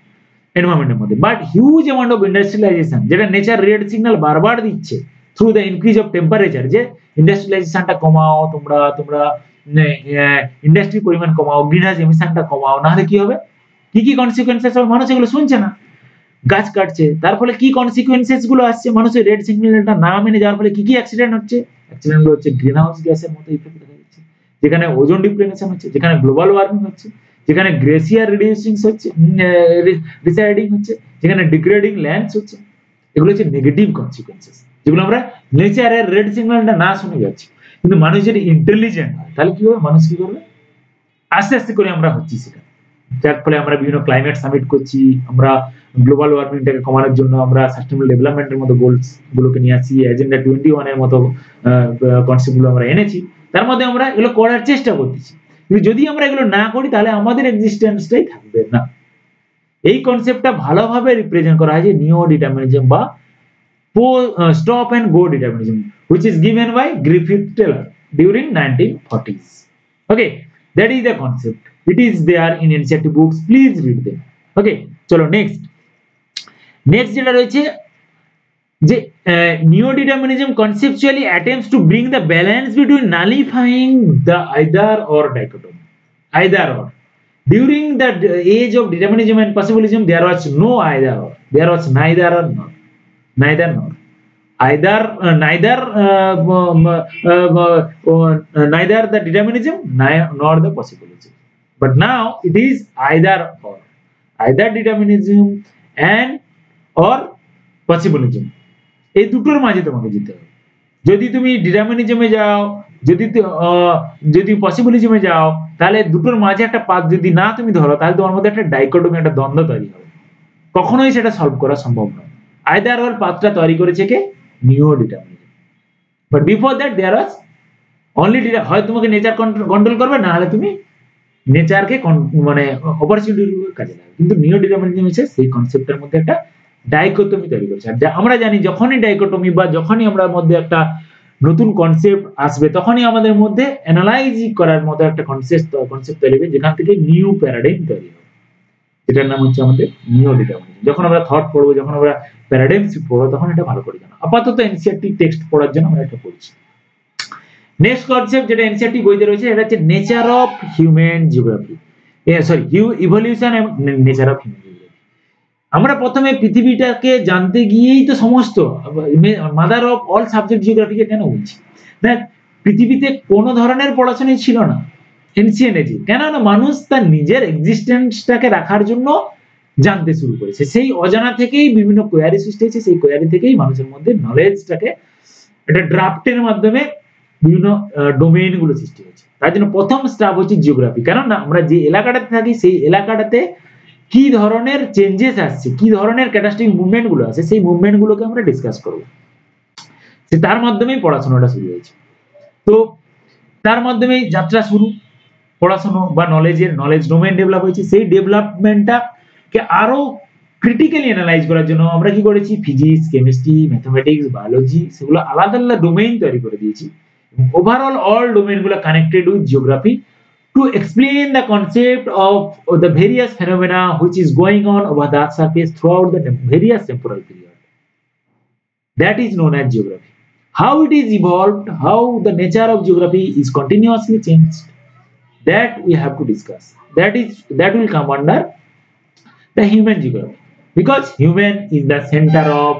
Speaker 1: এনভায়রনমেন্টের মধ্যে, but huge amount of industrialisation, যেটা নেচার রেড সিগন্যাল বারবার দিচ্ছে through the increase of temperature, যে ইন্ডাস্ট্রিয়ালাইজেশনটা কমাও, তোমরা ইন্ডাস্ট্রির পরিমাণ কমাও, গ্রিনহাউস এমিশনটা কমাও, নাহলে কি হবে, কি কনসিকুয়েন্সেস হবে, মানুষ এগুলো শুনছে না, গাছ কাটছে, তার ফলে কি কনসিকুয়েন্সেস গুলো আসছে, মানুষের রেড সিগন্যালটা না মেনে যাওয়ার ফলে কি অ্যাক্সিডেন্ট হচ্ছে, অ্যাক্সিডেন্ট গুলো হচ্ছে গ্রিনহাউস গ্যাসের মতো ইফেক্ট দেখা যাচ্ছে, যেখানে ওজোন ডিপ্লেনেশন হচ্ছে, যেখানে গ্লোবাল ওয়ার্মিং হচ্ছে, যেখানে গ্লেসিয়ার রিডিউসিং হচ্ছে, রিসাইডিং হচ্ছে, যেখানে ডিগ্রেডিং ল্যান্ডস হচ্ছে। এগুলো হচ্ছে নেগেটিভ কনসিকুয়েন্সেস, যেগুলো আমরা নেচারের রেড সিগন্যালটা না শুনে যাচ্ছি। কিন্তু মানুষ যদি ইন্টেলিজেন্ট হয় তাহলে কি হবে, মানুষ কি করবে, আস্তে আস্তে করে আমরা হচ্ছি সেটা, যার ফলে আমরা বিভিন্ন ক্লাইমেট সামিট করছি, আমরা গ্লোবাল ওয়ার্মিংটাকে কমানোর জন্য আমরা সাস্টেনেবল ডেভেলপমেন্টের মতো গোলস গুলোকে নিয়ে আসি, এজেন্ডা 21 এর মতো কনসেপ্ট গুলো আমরা এনেছি, তার মধ্যে আমরা এগুলো করার চেষ্টা করতেছি। কিন্তু যদি আমরা এগুলো না করি তাহলে আমাদের এক্সিস্টেন্সটাই থাকবে না। এই কনসেপ্টটা ভালোভাবে রিপ্রেজেন্ট করা হয় যে নিও ডিটারমিনিজম বা stop and go determinism, which is given by Griffith Taylor during 1940s. Okay, that is the concept. It is there in NCERT books, please read them. Okay, চলো next যেটা রয়েছে যে neo determinism conceptually attempts to bring the balance between nullifying the either or dichotomy, either or. During the age of determinism and possibilism, there was no either or, there was neither or nor, neither nor, either neither the determinism nor the possibilism. But now it is either or, either determinism and or possibilism, এই দুটোর মাঝে তোমাকে যেতে হবে। যদি তুমি ডিটারমিনিজমে যাও, যদি পসিবিলিজমে যাও, তাহলে দুটোর মাঝে একটা পাথ যদি না তুমি ধরো, তাহলে তোমার মধ্যে একটা ডাইকোটমি, একটা দ্বন্দ্ব তৈরি হবে, কখনোই সেটা সলভ করা সম্ভব নয়। আইদার অর পাথটা তৈরি করেছে কে, neo determinism. But before that there was only হয় তোমাকে নেচার কন্ট্রোল করবে, না হলে তুমি নেচারকে মানে অপরচুনিটি কাজে লাগবে। কিন্তু নিও ডিটারমিনিজম এসে সেই কনসেপ্টের মধ্যে একটা ডাইকোটমি তৈরি করেছে। আর আমরা জানি যখনই ডাইকোটমি বা যখনই আমরা মধ্যে একটা নতুন কনসেপ্ট আসবে, তখনই আমাদের মধ্যে অ্যানালাইজ করার মতো একটা কনসেপ্ট তৈরি হবে, যেখান থেকে নিউ প্যারাডাইম তৈরি হবে, যেটার নাম হচ্ছে আমাদের নিও ডিটারমিনিজম। যখন আমরা থট পড়বো, যখন আমরা প্যারাডাইম শিফট পড়বো, তখন এটা ভালো করে জানো। আপাতত এনসিইআরটি টেক্সট পড়ার জন্য আমরা এটা পড়ছি। নেক্সট কনসেপ্ট যেটা এনসিইআরটি বইতে রয়েছে, এটা হচ্ছে nature of human geography, evolution and nature of human geography. আমরা প্রথমে পৃথিবীটাকে জানতে গিয়েই তো সমস্ত মাদার অফ অল সাবজেক্ট জিওগ্রাফিকে কেন বলছি না, পৃথিবীতে কোনো ধরনের পড়াশোনাই ছিল না এনসিয়েন্ট এজে, কেন না মানুষ তার নিজের এক্সিস্টেন্সটাকে রাখার জন্য জানতে শুরু করেছে। সেই অজানা থেকেই বিভিন্ন কোয়ারি সৃষ্টি হয়েছে, সেই কোয়ারি থেকেই মানুষের মধ্যে নলেজটাকে একটা ড্রাফটের মাধ্যমে বিভিন্ন ডোমেইন গুলো সৃষ্টি হয়েছে। তার জন্য প্রথম স্টেপ হচ্ছে জিওগ্রাফি, কারণ আমরা যে এলাকাটাতে থাকি সেই এলাকাটাতে কি ধরনের চেঞ্জেস আসছে, কি ধরনের ক্যাটাস্ট্রফিক মুভমেন্ট গুলো আছে, সেই মুভমেন্ট গুলোকে আমরা ডিসকাস করব। তার মাধ্যমেই পড়াশোনাটা শুরু হয়েছে। তো তার মাধ্যমেই যাত্রা শুরু, পড়াশোনা বা নলেজ ডোমেইন ডেভেলপ হয়েছে। সেই ডেভেলপমেন্টটাকে আরো ক্রিটিক্যালি অ্যানালাইজ করার জন্য আমরা কি করেছি, ফিজিক্স, কেমিস্ট্রি, ম্যাথমেটিক্স, বায়োলজি, সেগুলো আলাদা আলাদা ডোমেইন তৈরি করে দিয়েছি। ওভারঅল অল ডোমেইন গুলো connected with geography to explain the concept of the various phenomena which is going on over the earth's surface throughout the various temporal period. That is known as geography. How it is evolved, how the nature of geography is continuously changed, that we have to discuss. That will come under the human geography, because human is the center of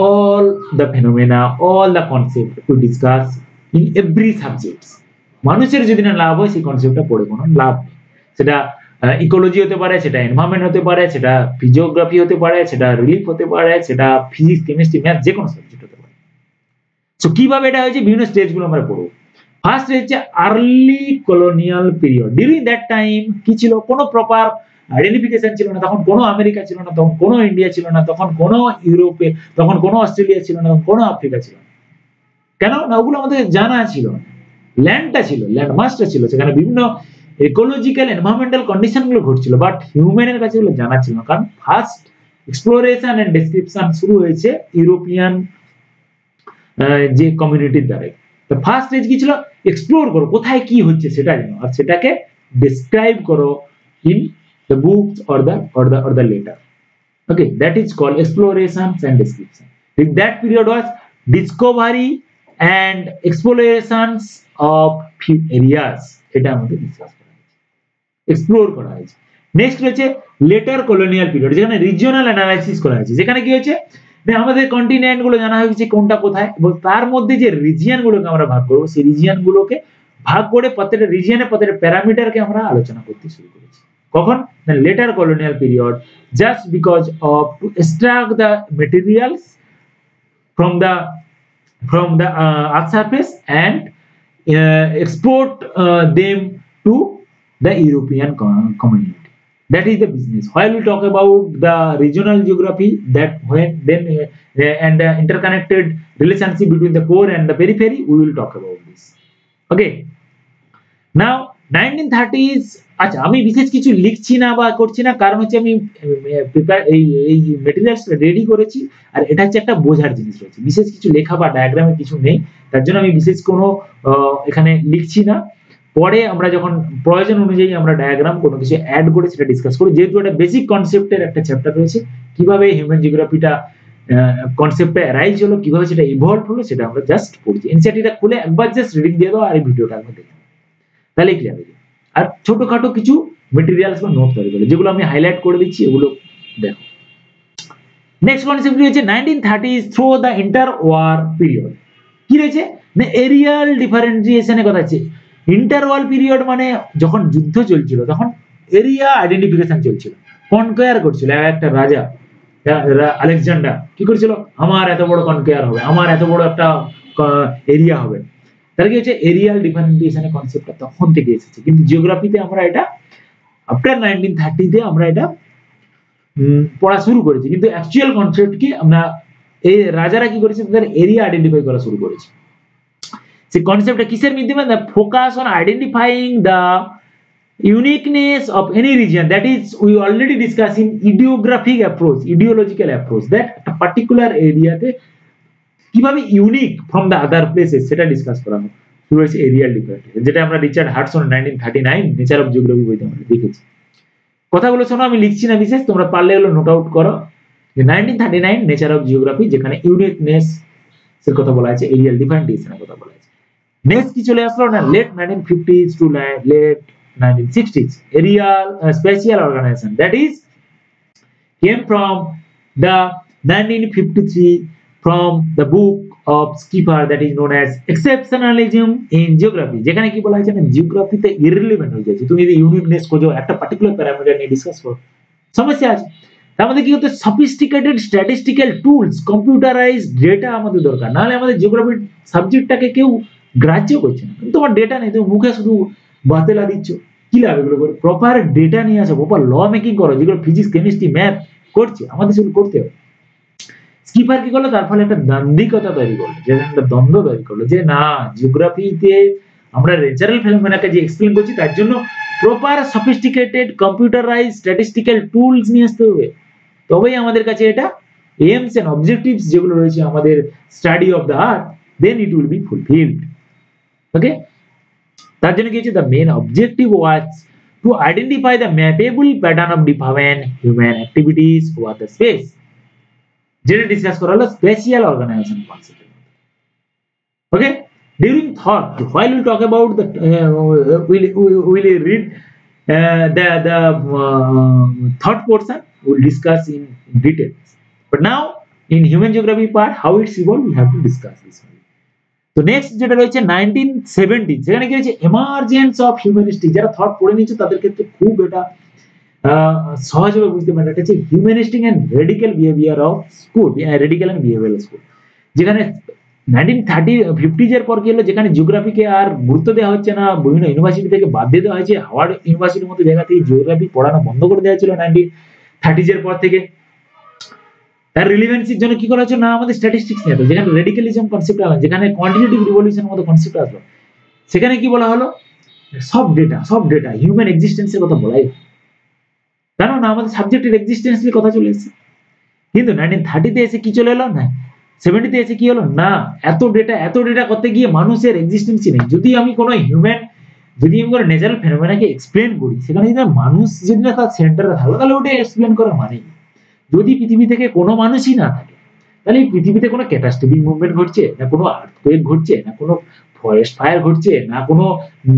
Speaker 1: all the phenomena, all the concept to discuss in every subject. মানুষের যদি না লাভ হয় সেই কনসেপ্টটা পড়ে কোনো লাভ নেই। সেটা ইকোলজি হতে পারে, সেটা এনভায়রনমেন্ট হতে পারে, সেটা ফিজিওগ্রাফি হতে পারে, সেটা রিলিফ হতে পারে, সেটা ফিজিক্স, কেমিস্ট্রি, ম্যাথ, যে কোনো সাবজেক্ট হতে পারে। সো কিভাবে এটা হয়েছে, বিভিন্ন স্টেজগুলো আমরা পড়বো। ফার্স্ট হচ্ছে early colonial period. During that time কি ছিল, কোনো প্রপার আইডেন্টিফিকেশন ছিল না, তখন কোনো আমেরিকা ছিল না, তখন কোনো ইন্ডিয়া ছিল না, তখন কোনো ইউরোপে, তখন কোনো অস্ট্রেলিয়া ছিল না, তখন কোনো আফ্রিকা ছিল না। কেন না, ওগুলো আমাদের জানা ছিল না। ল্যান্ডটা ছিল, ল্যান্ড মাসটা ছিল, সেখানে বিভিন্ন ইকোলজিক্যাল এনভায়রনমেন্টাল কন্ডিশন গুলো ঘটছিল, বাট হিউম্যানের কাছে এগুলো জানা ছিল না। কারণ ফার্স্ট এক্সপ্লোরেশন এন্ড ডেসক্রিপশন শুরু হয়েছে ইউরোপিয়ান যে কমিউনিটির দ্বারা। তো ফার্স্ট স্টেজ কি ছিল, এক্সপ্লোর করো কোথায় কি হচ্ছে সেটা জানো, আর সেটাকে ডেসক্রাইব করো in the books or the letter. Okay, that is called exploration and description. That period was discovery and explorations of few areas, এটা আমাদের ডিসকাস করা হয়েছে, এক্সপ্লোর করা হয়েছে। নেক্সট রয়েছে লেটার কলোনিয়াল পিরিয়ড, যেখানে রিজিওনাল অ্যানালাইসিস করা হয়েছে, যেখানে কি হয়েছে, আমাদের কন্টিনেন্ট গুলো জানা হয়েছে কোনটা কোথায়, এবং তার মধ্যে যে রিজিয়ন গুলোকে আমরা ভাগ করবো, সেই রিজিয়ন গুলোকে ভাগ করে প্রত্যেকটা রিজিয়নে প্রত্যেকটা প্যারামিটারকে আমরা আলোচনা করতে শুরু করেছি। কখন, letter colonial period, just because of two extract the materials from the earth surface and export them to the European community. That is the business. While we talk about the regional geography, that when then and the interconnected relationship between the core and the periphery, we will talk about this. Okay. Now 1930s, আচ্ছা আমি বিশেষ কিছু লিখছি না বা করছি না, কারণ হচ্ছে আমি এই মেটেরিয়ালস রেডি করেছি, আর এটা হচ্ছে একটা বোঝার জিনিস রয়েছে, বিশেষ কিছু লেখা বা ডায়াগ্রামে কিছু নেই, তার জন্য আমি বিশেষ কোনো এখানে লিখছি না। পরে আমরা যখন প্রয়োজন অনুযায়ী আমরা ডায়াগ্রাম কোনো কিছু অ্যাড করে সেটা ডিসকাস করি, যেহেতু একটা বেসিক কনসেপ্টের একটা চ্যাপ্টার রয়েছে, কিভাবে হিউম্যান জিওগ্রাফিটা কনসেপ্টটা অ্যারাইজ হলো, কিভাবে সেটা ইভলভ হলো, সেটা আমরা জাস্ট পড়ছি। এনসিইআরটিটা খুলে একবার জাস্ট রিডিং দিয়ে দাও আর এই ভিডিওটা একবার দেখে, তাহলে ক্লিয়ার হয়ে যাবে। আর ছোটখাটো কিছু মেটেরিয়ালস বা নোট তৈরি করে, যেগুলো আমি হাইলাইট করে দিচ্ছি, এগুলো দেখো। নেক্সট কনসেপ্ট রয়েছে 1930s through the inter war period. কি রয়েছে না, এরিয়াল ডিফারেন্সিয়েশনের কথা আছে। ইন্টার ওয়ার পিরিয়ড মানে যখন যুদ্ধ চলছিল, তখন এরিয়া আইডেন্টিফিকেশন চলছিল, কনকোয়ার করছিল একটা রাজা, আলেকজান্ডার কি করছিল, আমার এত বড় কনকোয়ার হবে, আমার এত বড় একটা এরিয়া হবে। তাহলে কি হচ্ছে, এরিয়াল ডিফারেন্সিয়েশনের কনসেপ্টটা তখন থেকে এসেছে, কিন্তু জিওগ্রাফিতে আমরা এটা আফটার 1930 তে আমরা এটা পড়া শুরু করেছি, কিন্তু অ্যাকচুয়াল কনসেপ্ট কি, আমরা এই রাজারা কি করেছে, তাদের এরিয়া আইডেন্টিফাই করা শুরু করেছে। সেই কনসেপ্টটা কিসের মাধ্যমে, the focus on identifying the uniqueness of any region, that is we already discussing idiographic approach, ideological approach, that একটা পার্টিকুলার এরিয়াতে কিভাবে unique from the other places সেটা ডিসকাস করা হয় শুরু হয়েছে এরিয়াল ডিফারেন্সিয়েশন, যেটা আমরা Richard Hudson 1939 nature of geography বইতে আমরা দেখেছি। কথাগুলো শোনো, আমি লিখছি না বিশেষ, তোমরা পারলে এগুলো নোট আউট করো। যে 1939 নেচার অফ জিওগ্রাফি, যেখানে ইউনিকনেস এর কথা বলা আছে, এরিয়াল ডিফারেন্সিয়েশনের কথা বলা আছে। নেক্সট কি চলে আসলো না, late 1950s to late 1960s areal spatial organization, that is came from the 1953 from the book of Skipper, that is known as exceptionalism in geography, যেখানে কি বলা হয়েছে না, জিওগ্রাফিতে ইররিলেভেন্ট হয়ে যাচ্ছে, তুমি যদি ইউনিকনেস খোঁজো একটা পার্টিকুলার প্যারামিটার নিয়ে ডিসকাস করো, সমস্যা আছে। তার মধ্যে কি হতো, sophisticated statistical tools, computerised data আমাদের দরকার, নাহলে আমাদের জিওগ্রাফি সাবজেক্টটাকে কেউ গ্রাহ্য করছে না। তোমার ডেটা নেই, তুমি মুখে শুধু বাতেলা দিচ্ছ, কি লাভ এগুলো করে? প্রপার ডেটা নিয়ে আসো, প্রপার ল মেকিং করো, যেগুলো ফিজিক্স কেমিস্ট্রি ম্যাথ করছে, আমাদের সেগুলো করতে হবে। স্কিপার কি করলো, তার ফলে একটা দ্বান্দ্বিকতা তৈরি করলো, যে একটা দ্বন্দ্ব তৈরি করলো, যে না জিওগ্রাফিতে আমরা ন্যাচারাল ফেনোমেনাকে যে এক্সপ্লেন করছি তার জন্য proper sophisticated computerise statistical tools নিয়ে আসতে হবে, তবেই আমাদের কাছে এটা এইমস এন্ড অবজেক্টিভস যেগুলো রয়েছে আমাদের study of the earth, then it will be fulfilled. Okay, তার জন্য কি হচ্ছে, the main objective was to identify the mappable pattern of different human activities over the space, যেটা ডিসকাস করা হলো spatial organization concept. Okay, during thought, while we talk about the we'll read the thought portion, we'll discuss in details, but now in human geography part how it's evolved we have to discuss this one. তো next যেটা রয়েছে 1970, সেখানে কি হচ্ছে emergence of humanistic, যারা thought পড়ে নিচ্ছে তাদের ক্ষেত্রে খুব এটা সহজভাবে বুঝতে পারে, এটা হচ্ছে humanistic and radical behaviour of school, radical and behavioural school, যেখানে 1950s এর পর কি হলো, যেখানে জিওগ্রাফিকে আর গুরুত্ব দেওয়া হচ্ছে না, বিভিন্ন ইউনিভার্সিটি থেকে বাদ দিয়ে দেওয়া হয়েছে, হাওয়ার্ড ইউনিভার্সিটির মতো জায়গা থেকে জিওগ্রাফি পড়ানো বন্ধ করে দেওয়া ছিল 1930s এর পর থেকে। তার রিলেভেন্সির জন্য কি করা হচ্ছে না, আমাদের স্ট্যাটিস্টিক্স নিয়ে, যেখানে রেডিক্যালিজম কনসেপ্ট আসলো, যেখানে কোয়ান্টিটেটিভ রিভলিউশন মতো কনসেপ্ট আসলো, সেখানে কি বলা হলো, সব ডেটা হিউম্যান এক্সিস্টেন্সের কথা বলাই, কারণ আমাদের সাবজেক্টের এক্সিস্টেন্স নিয়ে কথা চলে এসেছে। কিন্তু 1930 এসে কি চলে এলো না, 70 এসে কি হলো না, এত ডেটা করতে গিয়ে মানুষের এক্সিস্টেন্সই নেই। যদি আমি কোনো ন্যাচারাল ফেনোমেনাকে এক্সপ্লেন করি, সেখানে যদি মানুষ যদি না তার সেন্টারে থাকলো, তাহলে ওটা এক্সপ্লেন করার মানে কি? যদি পৃথিবী থেকে কোনো মানুষই না থাকে, তাহলে এই পৃথিবীতে কোনো ক্যাটাস্ট্রফিক মুভমেন্ট ঘটছে না, কোনো আর্থকোয়েক ঘটছে না, কোনো ফরেস্ট ফায়ার ঘটছে না, কোনো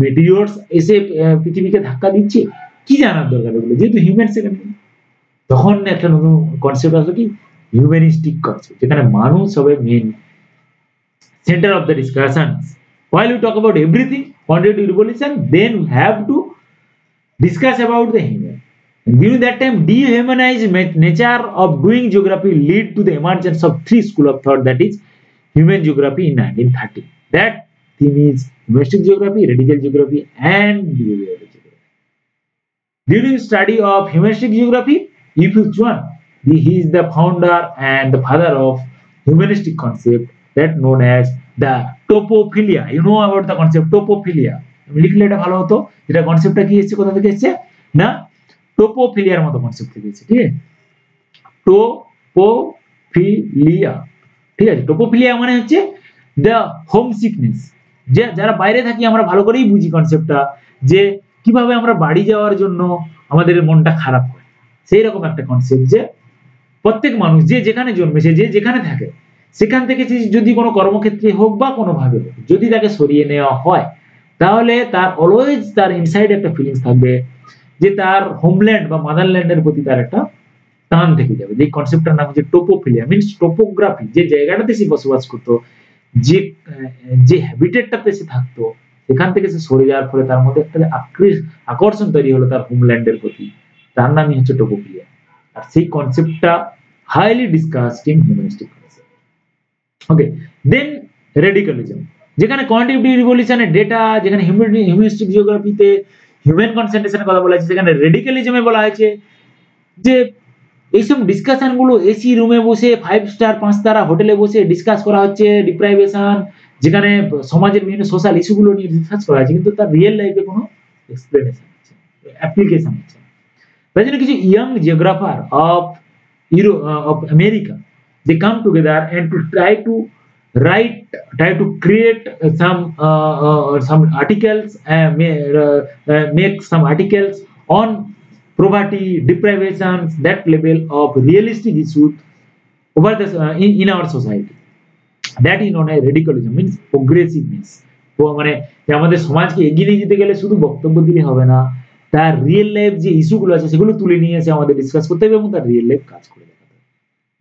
Speaker 1: মেটিওরস এসে পৃথিবীকে ধাক্কা দিচ্ছে, কি জানার দরকার এগুলো, যেহেতু হিউম্যান সেখানে। তখন একটা নতুন কনসেপ্ট আসলো কি, হিউম্যানিস্টিক কনসেপ্ট, যেখানে মানুষ হবে main center of the discussions. While we talk about everything quantitative revolution, then we have to discuss about the human. And during that time, dehumanized nature of doing geography lead to the emergence of three school of thought, that is human geography in 1930. That theme is humanistic geography, radical geography, and behavioral geography. During study of humanistic geography, if you join, he is the founder and the father of humanistic concept that known as the topophilia. You know about the concept topophilia. আমি লিখলে এটা ভালো হতো, যেটা কনসেপ্টটা কি এসেছে, কোথা থেকে এসেছে না, টোপোফিলিয়ার মতো কনসেপ্ট থেকে এসেছে। ঠিক আছে, টোপোফিলিয়া, ঠিক আছে। টোপোফিলিয়া মানে হচ্ছে দ্য হোম সিকনেস, যে যারা বাইরে থাকি আমরা ভালো করেই বুঝি কনসেপ্টটা, যে কিভাবে আমরা বাড়ি যাওয়ার জন্য আমাদের মনটা খারাপ হয়, সেই রকম একটা কনসেপ্ট, যে প্রত্যেক মানুষ যে যেখানে জন্মেছে, যে যেখানে থাকে, সেখান থেকে যদি কোনো কর্মক্ষেত্রে হোক বা কোনোভাবে হোক, যদি তাকে সরিয়ে নেওয়া হয়, তাহলে তার অলওয়েজ তার ইনসাইড একটা ফিলিংস থাকবে যে তার হোমল্যান্ড বা মাদারল্যান্ডের প্রতি তার একটা টান থেকে যাবে। যে কনসেপ্টটার নাম হচ্ছে টোপোফিলিয়া, মিনস টোপোগ্রাফি, যে জায়গাটাতে সে বসবাস করতো, যে হ্যাবিটেটটাতে সে থাকতো, সেখান থেকে সে সরে যাওয়ার ফলে তার মধ্যে একটা আকর্ষণ তৈরি হলো তার হোমল্যান্ডের প্রতি, তার নামই হচ্ছে টোপোফিলিয়া। আর সেই কনসেপ্টটা highly discussed in humanistic concept. Okay, then radicalism, যেখানে কোয়ান্টিটেটিভ রিভলিউশনের ডেটা, যেখানে হিউম্যানিস্টিক জিওগ্রাফিতে হিউম্যান কনসেন্ট্রেশনের কথা বলা হয়েছে, সেখানে রেডিক্যালিজমে বলা হয়েছে যে এইসব ডিসকাশন গুলো এসি রুমে বসে 5 স্টার 5 তারা হোটেলে বসে ডিসকাস করা হচ্ছে, ডিপ্রাইভেশন, যেখানে সমাজের বিভিন্ন সোশ্যাল ইস্যুগুলো নিয়ে রিসার্চ করা হচ্ছে, কিন্তু তার রিয়েল লাইফে কোনো এক্সপ্লেনেশন হচ্ছে, অ্যাপ্লিকেশন হচ্ছে। তাই জন্য কিছু young জিওগ্রাফার of America, they come together and to try to create some articles, make some articles on poverty, deprivation, that level of realistic issues over the in our society. That is known as radicalism, means progressiveness. তো মানে আমাদের সমাজকে এগিয়ে নিয়ে যেতে গেলে শুধু বক্তব্য দিলে হবে না, তার রিয়েল লাইফ যে ইস্যুগুলো আছে সেগুলো তুলে নিয়ে এসে আমাদের ডিসকাস করতে হবে এবং তার রিয়েল লাইফ কাজ করে দেখাতে হবে।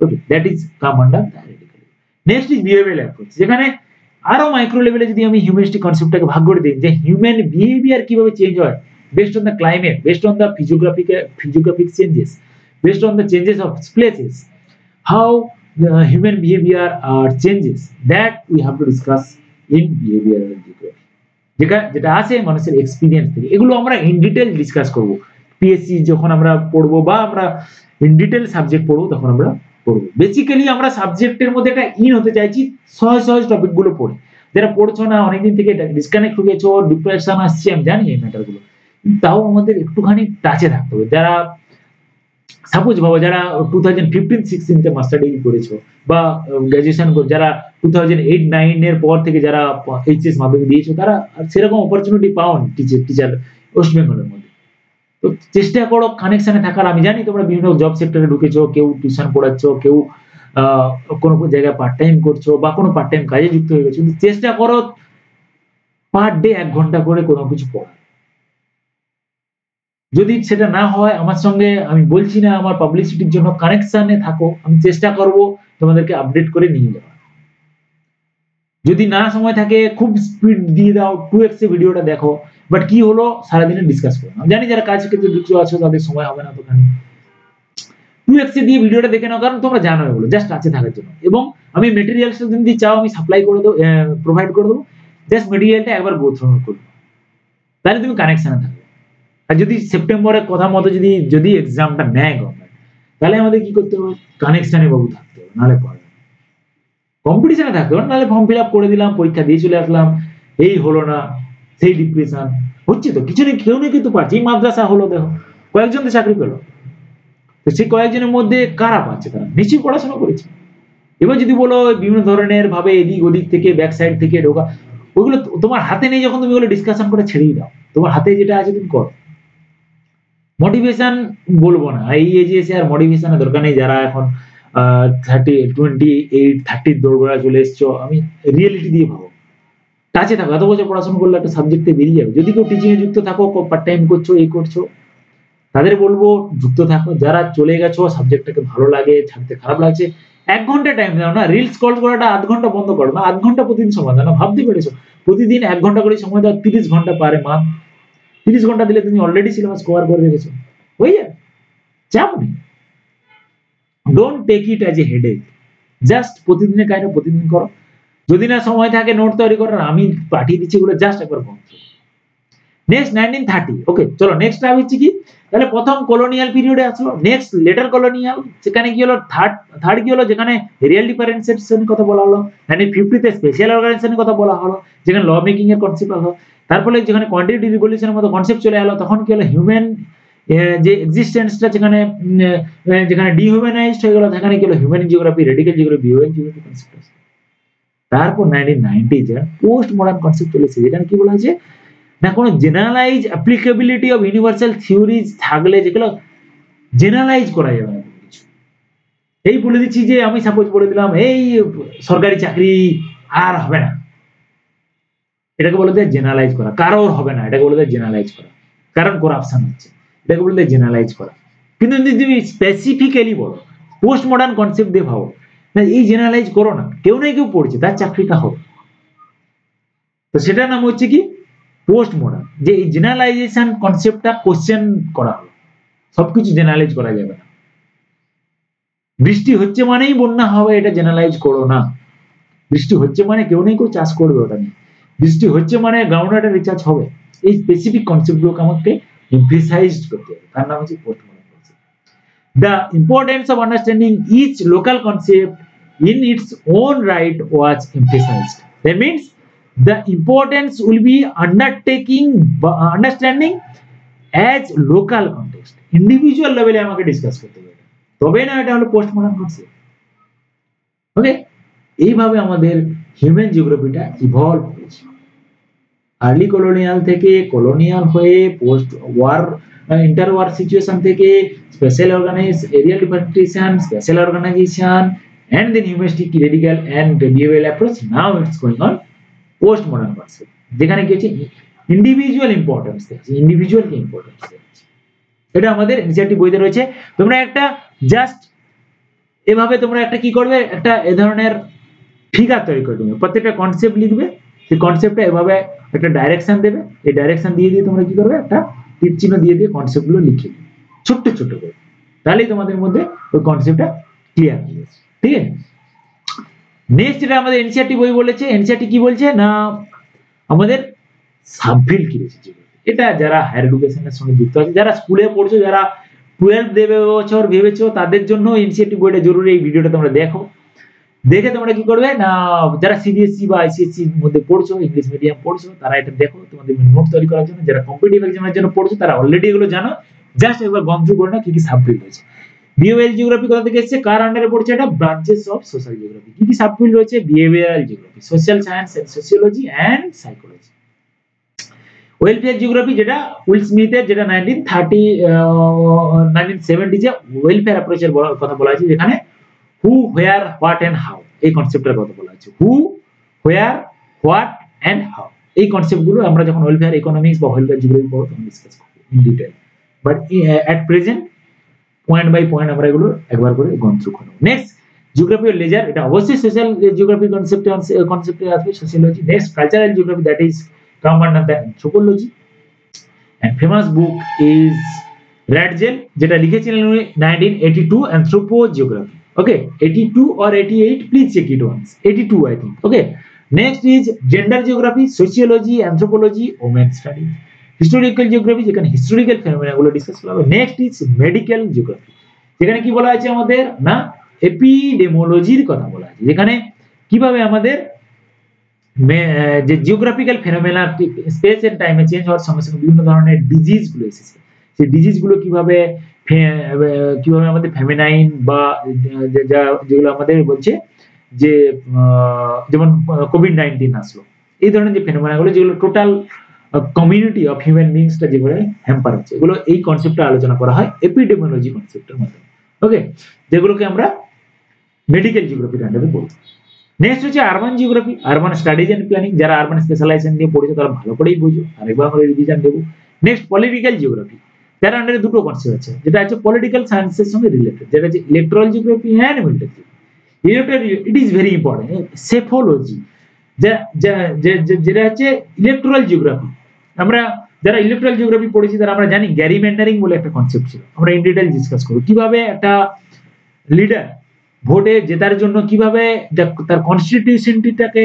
Speaker 1: Okay, that is come under radicalism. Next is behavioural approach, যেখানে আরো মাইক্রো লেভেলে যদি আমি হিউম্যানিস্টিক কনসেপ্টটাকে ভাগ করে দিই, যে হিউম্যান বিহেভিয়ার কিভাবে চেঞ্জ হয় based on the climate, based on the physiographic changes, based on the changes of places, how the human behavior changes, that we have to discuss in behavioral geography. যেটা আসে মানুষের experience থেকে, এগুলো আমরা in detail discuss করব। PSC যখন আমরা পড়বো বা আমরা ইন ডিটেল সাবজেক্ট পড়বো তখন আমরা পড়বো। বেসিক্যালি আমরা সাবজেক্টের মধ্যে একটা ইন হতে চাইছি, সহজ সহজ টপিক গুলো পড়ে। যারা পড়ছো না, অনেকদিন থেকে ডিসকানেক্ট হয়ে গেছো, ডিপ্রেশন আসছে, আমি জানি এই ম্যাটার গুলো, তাও আমাদের একটুখানি টাচে থাকতে হবে। যারা সাপোজ ভাবো যারা 2015-16 মাস্টার ডিগ্রি করেছো বা গ্রাজুয়েশন যারা 2008-9 এর পর থেকে যারা এইচএস মাধ্যমিক দিয়েছো, তারা সেরকম অপরচুনিটি পাওনি টিচার ওয়েস্ট বেঙ্গলের মধ্যে। তো চেষ্টা করো কানেকশনে থাকার। আমি জানি তোমরা বিভিন্ন জব সেক্টরে ঢুকেছো, কেউ টিউশন পড়াচ্ছ, কেউ কোনো জায়গায় পার্ট টাইম করছো বা কোনো পার্ট টাইম কাজে যুক্ত হয়ে গেছো, চেষ্টা করো পার ডে 1 ঘন্টা করে কোনো কিছু পড়া। যদি সেটা না হয় আমার সঙ্গে, আমি বলছি না আমার পাবলিসিটির জন্য, কানেকশনে থাকো, আমি চেষ্টা করব তোমাদেরকে আপডেট করে নিয়ে যাওয়া। যদি না সময় থাকে খুব স্পিড দিয়ে দাও, 2x এ ভিডিওটা দেখো, বাট কি হলো সারাদিনে ডিসকাস করো। আমি জানি যারা কাজ ক্ষেত্রে যুক্ত আছো তাদের সময় হবে না, তো 2x এ দিয়ে ভিডিওটা দেখে নাও, কারণ তোমরা জানো এগুলো, জাস্ট কাছে থাকার জন্য। এবং আমি মেটেরিয়ালসটা যদি চাও আমি সাপ্লাই করে দেবো, প্রোভাইড করে দেবো, জাস্ট মেটেরিয়ালটা একবার গো থ্রু করবে, তাহলে তুমি কানেকশনে থাকবে। আর যদি সেপ্টেম্বরের কথা মতো যদি এক্সামটা নেয় গভর্নমেন্ট, তাহলে আমাদের কি করতে হবে, কানেকশনে বাবু থাকতে হবে, নাহলে পারবে না। কম্পিটিশনে থাকতে হবে, নাহলে ফর্ম ফিল আপ করে দিলাম, পরীক্ষা দিয়ে চলে আসলাম, এই হলো না, সেই ডিপ্রেশন হচ্ছে। তো কিছু নেই, কেউ নেই কিন্তু পাচ্ছে। এই মাদ্রাসা হলো, দেখো কয়েকজন তো চাকরি পেলো, তো সেই কয়েকজনের মধ্যে কারা পাচ্ছে, তারা নিশ্চয়ই পড়াশোনা করেছে। এবার যদি বলো বিভিন্ন ধরনের ভাবে এদিক ওদিক থেকে ব্যাক সাইড থেকে ঢোকা, ওইগুলো তোমার হাতে নেই, যখন তুমি ওগুলো ডিসকাশন করে ছেড়েই দাও, তোমার হাতে যেটা আছে তুমি করো। মোটিভেশন বলবো না, এই এজে এসে আর মোটিভেশনের দরকার নেই। যারা এখন 28-30 দৌড়গোড়া চলে এসছো, আমি রিয়েলিটি দিয়ে ভাবো, টাচে থাকো। এত বছর পড়াশোনা করলে একটা সাবজেক্টে বেরিয়ে যাবে। যদি কেউ টিচিং এ যুক্ত থাকো, পার্ট টাইম করছো, এই করছো, তাদের বলবো যুক্ত থাকো। যারা চলে গেছো, সাবজেক্টটাকে ভালো লাগে, ছাড়তে খারাপ লাগছে, 1 ঘন্টা টাইম দাও না। রিলস স্ক্রল করাটা 1/2 ঘন্টা বন্ধ করো না, 1/2 ঘন্টা প্রতিদিন সময় দাও না। ভাবতে পেরেছো, প্রতিদিন 1 ঘন্টা করে সময় দাও, 30 ঘন্টা পারে মান্থ। 30 ঘন্টা দিলে তুমি অলরেডি সিলেবাস কভার করে রেখেছো, হয়ে যাবে, চাপ নেই। Don't take it as a headache, just প্রতিদিনের কাজটা প্রতিদিন করো। যদি না সময় থাকে নোট তৈরি করার, আমি পাঠিয়ে দিচ্ছি, এগুলো জাস্ট একবার বন্ধ। নেক্সট 1930, ওকে চলো নেক্সট হচ্ছে কি, তাহলে প্রথম কলোনিয়াল পিরিয়ডে আসলো। নেক্সট লেটার কলোনিয়াল, সেখানে কি হলো, থার্ড কি হলো, যেখানে রিয়েল ডিফারেন্সিয়েশনের কথা বলা হলো। 1950 তে স্পেশাল অর্গানাইজেশনের কথা বলা হলো, যেখানে ল মেকিং এর কনসেপ্ট হলো। তারপরে যেখানে কোয়ান্টিটি রিভলিউশনের মতো কনসেপ্ট চলে এলো, তখন কি হলো, হিউম্যান যে এক্সিস্টেন্সটা যেখানে ডিহিউম্যানাইজড হয়ে গেল, সেখানে কি হলো, human geography, radical geography, behavioural geography concept আসলো। তারপর 1990 যে পোস্ট মডার্ন কনসেপ্ট চলেছে, যেখানে কি বলা হয়েছে না, কোনো generalise applicability of universal theories থাকলে যেগুলো জেনারেলাইজ করা যাবে না কিছু। এই বলে দিচ্ছি যে, আমি সাপোজ বলে দিলাম এই সরকারি চাকরি আর হবে না, এটাকে বলে দেয় জেনারেলাইজ করা। কারোর হবে না, এটাকে বলে দেয় জেনারেলাইজ করা, কারণ করাপশন হচ্ছে, এটাকে বলে দেয় জেনারেলাইজ করা। কিন্তু যদি তুমি স্পেসিফিক্যালি বলো, পোস্ট মডার্ন কনসেপ্ট দিয়ে ভাবো, না এই জেনারেলাইজ করো না, কেউ না কেউ পড়ছে, তার চাকরিটা হবে। তো সেটার নাম হচ্ছে কি, পোস্ট মডার্ন। যে এই জেনারেলাইজেশন কনসেপ্টটা কোশ্চেন করা হলো, সবকিছু জেনারেলাইজ করা যাবে না। বৃষ্টি হচ্ছে মানেই বন্যা হবে, এটা জেনারেলাইজ করো না। বৃষ্টি হচ্ছে মানে কেউ নেই কেউ চাষ করবে ওটা নিয়ে। বৃষ্টি হচ্ছে মানে গ্রাউন্ড ওয়াটার রিচার্জ হবে। এই স্পেসিফিক কনসেপ্টগুলোকে আমাকে এমফেসাইজ করতে হবে, তার নাম হচ্ছে post modern concept. The importance of understanding each local concept in its own right was emphasized. That means the importance will be understanding as local context, individual level এ আমাকে discuss করতে হবে, তবে না এটা হলো পোস্ট মডার্ন কনসেপ্ট। ওকে, এইভাবে আমাদের human জিওগ্রাফিটা ইভলভ হয়েছে, আর্লি কলোনিয়াল থেকে কলোনিয়াল হয়ে post war inter war situation থেকে spatial areal differentiation, spatial organization, and then humanistic, radical and behavioral approach. Now it's going on postmodern concept, যেখানে কি হচ্ছে ইন্ডিভিজুয়াল ইম্পর্টেন্স আছে, ইন্ডিভিজুয়াল কি ইম্পর্টেন্স আছে, এটা আমাদের এনসিইআরটি বইতে রয়েছে। তোমরা একটা জাস্ট এভাবে তোমরা একটা কি করবে, একটা এই ধরনের ফিগার তৈরি করে দেবে, প্রত্যেকটা কনসেপ্ট লিখবে, সেই কনসেপ্টটা এভাবে একটা ডাইরেকশন দেবে, এই ডাইরেকশন দিয়ে তোমরা কি করবে, একটা তীর চিহ্ন দিয়ে কনসেপ্টগুলো লিখে দিবে ছোট্ট ছোট্ট করে, তাহলেই তোমাদের মধ্যে ওই কনসেপ্টটা ক্লিয়ার হয়ে যাচ্ছে। ঠিক আছে, নেক্সট যেটা আমাদের এনসিইআরটি বই বলেছে, এনসিইআরটি কি বলছে না, আমাদের সাবফিল্ড কি রয়েছে জিওগ্রাফি। এটা যারা হায়ার এডুকেশনের সঙ্গে যুক্ত আছে, যারা স্কুলে পড়ছো, যারা 12 দেবে বছর ভেবেছো, তাদের জন্য এনসিইআরটি বইটা জরুরি। এই ভিডিওটা তোমরা দেখো, দেখে তোমরা কি করবে না, যারা সিবিএসসি বা আইসিএসসি মধ্যে পড়ছো, ইংলিশ মিডিয়াম পড়ছো, তারা এটা দেখো তোমাদের নোট তৈরি করার জন্য। যারা কম্পিটিটিভ এক্সামের জন্য পড়ছো তারা অলরেডি এগুলো জানো, জাস্ট একবার গন থ্রু করে না কি কি সাবফিল্ড রয়েছে। বিহেভিয়ারাল জিওগ্রাফি কোথা থেকে এসেছে, কার আন্ডারে পড়ছে, এটা ব্রাঞ্চেস অফ সোশ্যাল জিওগ্রাফি। কি কি সাবফিল্ড রয়েছে, behavioural geography, social science and sociology and psychology. Welfare geography যেটা উইল স্মিথের, যেটা 1970 যে ওয়েলফেয়ার অ্যাপ্রোচের কথা বলা হয়েছে, যেখানে who, where, what and how এই কনসেপ্টের কথা বলা হয়েছে। Who, where, what and how এই কনসেপ্টগুলো আমরা যখন ওয়েলফেয়ার ইকোনমিক্স বা ওয়েলফেয়ার জিওগ্রাফি পড়ব তখন ডিসকাস করব in detail, but at present point by point আমরা এগুলো একবার করে গন থ্রু করব। নেক্সট, জিওগ্রাফি অফ লেজার, এটা অবশ্যই সোশ্যাল জিওগ্রাফি কনসেপ্টে আসবে, sociology. Next, cultural geography, that is come under the anthropology, and famous book is Radzel যেটা লিখেছিলেন 1982 anthropogeography. Okay, 82 or 88, please check it once. 82 I think. Okay, next is gender geography, sociology, anthropology, women studies. Historical geography যেখানে historical phenomena গুলো discuss করা হবে। Next is medical geography, যেখানে কি বলা আছে আমাদের না এপিডেমোলজির কথা বলা আছে, যেখানে কিভাবে আমাদের যে জিওগ্রাফিক্যাল ফেনোমেনা স্পেস এন্ড টাইমে চেঞ্জ হওয়ার সঙ্গে সঙ্গে বিভিন্ন ধরনের ডিজিজ গুলো এসেছে, সেই ডিজিজ গুলো কিভাবে আমাদের ফেমিনাইন বা যেগুলো আমাদের বলছে যে যেমন কোভিড-19 আসলো, এই ধরনের যে ফেনোমেনা গুলো যেগুলো টোটাল কমিউনিটি অফ হিউম্যান বিংসটা যেগুলো হ্যাম্পার হচ্ছে, এগুলো এই কনসেপ্টটা আলোচনা করা হয় এপিডেমিওলজি কনসেপ্টের মাধ্যমে। ওকে, যেগুলোকে আমরা মেডিকেল জিওগ্রাফির আন্ডারে বলবো। নেক্সট হচ্ছে urban geography, urban studies and planning, যারা আরবান স্পেশালাইজেশন নিয়ে পড়েছে তারা ভালো করেই বুঝো, আরেকবার আমরা রিভিশন দেবো। নেক্সট, পলিটিক্যাল জিওগ্রাফি, যার আন্ডারে দুটো কনসেপ্ট আছে, যেটা আছে পলিটিক্যাল সায়েন্সের সঙ্গে রিলেটেড, যেটা হচ্ছে electoral geography and military geography. Electoral, it is very important. Psephology, যেটা হচ্ছে ইলেকট্রাল জিওগ্রাফি, আমরা যারা ইলেকট্রাল জিওগ্রাফি পড়েছি তারা আমরা জানি গ্যারিমেন্ডারিং বলে একটা কনসেপ্ট ছিল, আমরা ইন ডিটেইল ডিসকাস করব কিভাবে একটা লিডার ভোটে জেতার জন্য কিভাবে তার কনস্টিটিউশনটাকে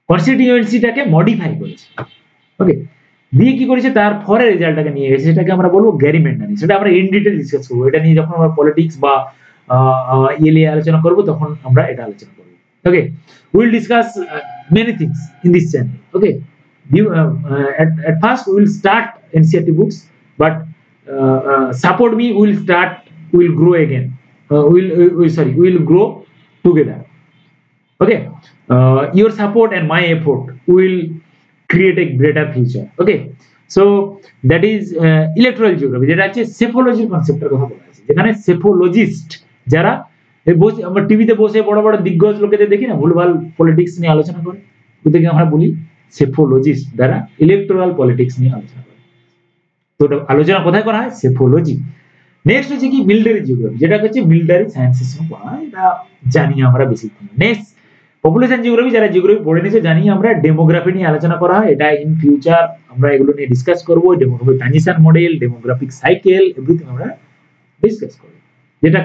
Speaker 1: কনস্টিটিউয়েন্সিটাকে মডিফাই করেছে। ওকে, দিয়ে কি করেছে তারপরে রেজাল্টটাকে নিয়ে গেছে, সেটাকে আমরা বলবো গ্যারিমেন্ডারিং। সেটা আমরা ইন ডিটেইল ডিসকাস করব, এটা নিয়ে যখন আমরা পলিটিক্স বা ইয়ে আলোচনা করব তখন আমরা এটা আলোচনা করব। ওকে, we will discuss many things in this channel. Okay, at first we will start NCERT books, but support me, we will grow again. We will grow together. Okay, your support and my effort will create a greater future. Okay, so that is electoral geography, যেটা আছে সেফোলজির কনসেপ্টের কথা বলা আছে, যেখানে psephologist যারা আমরা টিভিতে বসে বড় বড় দিগ্গজ লোকেদের দেখি না ভুলভাল পলিটিক্স নিয়ে আলোচনা করে, ওদেরকে আমরা বলি সেফোলজিস্ট, যারা ইলেকটোরাল পলিটিক্স নিয়ে আলোচনা করে। তো আলোচনা কোথায় করা হয়, সেফোলজি। নেক্সট হচ্ছে কি মিলিটারি জিওগ্রাফি, যেটা হচ্ছে মিলিটারি সায়েন্সের সঙ্গে পড়া হয়, এটা জানি আমরা বেশি। নেক্সট, পপুলেশন জিওগ্রাফি, যারা জিওগ্রাফি পড়ে নিয়েছে জানি আমরা ডেমোগ্রাফি নিয়ে আলোচনা করা হয়, এটা ইন ফিউচার আমরা এগুলো নিয়ে ডিসকাস করব। Demographic transition model, demographic cycle, everything আমরা ডিসকাস করব, যেটা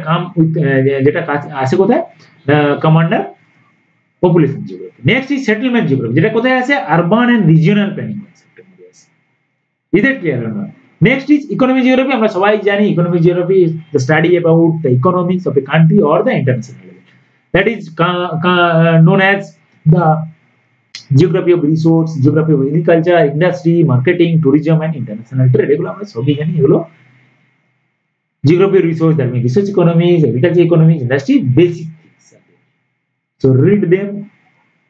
Speaker 1: যেটা আছে কোথায়, commander population geography. Next is settlement geography, যেটা কোথায় আছে, আরবান এন্ড রিজিওনাল প্ল্যানিং কনসেপ্টের মধ্যে আছে। Is it clear or not? Next is economic geography, আমরা সবাই জানি economic geography is the study about the economics of a country or the international level, that is known as the geography of resource, geography of agriculture, industry, marketing, tourism and international trade। এগুলো আমরা সবই জানি, এগুলো geography of resource, that means research economics, agriculture economics, industry, basic things. So read them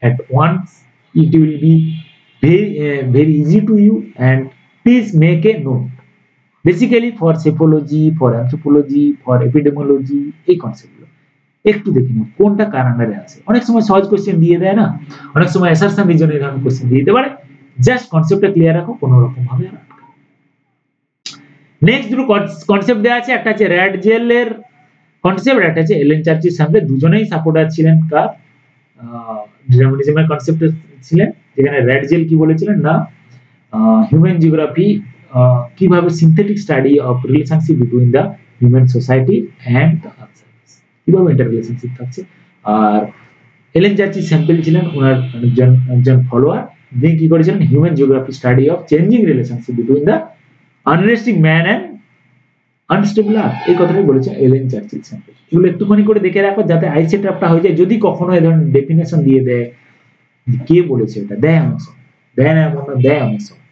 Speaker 1: at once, it will be very easy to you, and please make a note, basically for sephology, for anthropology, for epidemiology, এই concept গুলো একটু দেখে নিন কোনটা কার আন্ডারে আছে। অনেক সময় সহজ কোশ্চেন দিয়ে দেয় না, অনেক সময় অ্যাসারশন রিজনের এরকম কোশ্চেন দিয়ে দিতে পারে, জাস্ট কনসেপ্টটা ক্লিয়ার রাখো, কোনো রকম ভাবে আর আটকা। নেক্সট দুটো কনসেপ্ট দেওয়া আছে, একটা আছে র্যাডজেল এর কনসেপ্ট, একটা আছে এলেন চার্চির সামনে, দুজনেই সাপোর্টার ছিলেন কার, ডিটারমিনিজমের কনসেপ্টে ছিলেন, যেখানে র্যাডজেল কি বলেছিলেন না হিউম্যান জিওগ্রাফি কিভাবে synthetic study of relationship between the human society and the earth surface, কিভাবে ইন্টাররিলেশনশিপ থাকছে। আর এলেন চার্চিল স্যাম্পল ছিলেন ওনার একজন ফলোয়ার, যিনি কি করেছিলেন human geography study of changing relationship between the unresting man and unstable earth, এই কথাটাই বলেছে এলেন চার্চিল স্যাম্পল। এগুলো একটুখানি করে দেখে রাখো যাতে আইসে ট্র্যাপটা হয়ে যায়, যদি কখনো এই ধরনের ডেফিনেশন দিয়ে দেয় কে বলেছে এটা, দেয় আমার সঙ্গে, দেয় না এমন না, দেয় আমার সঙ্গে।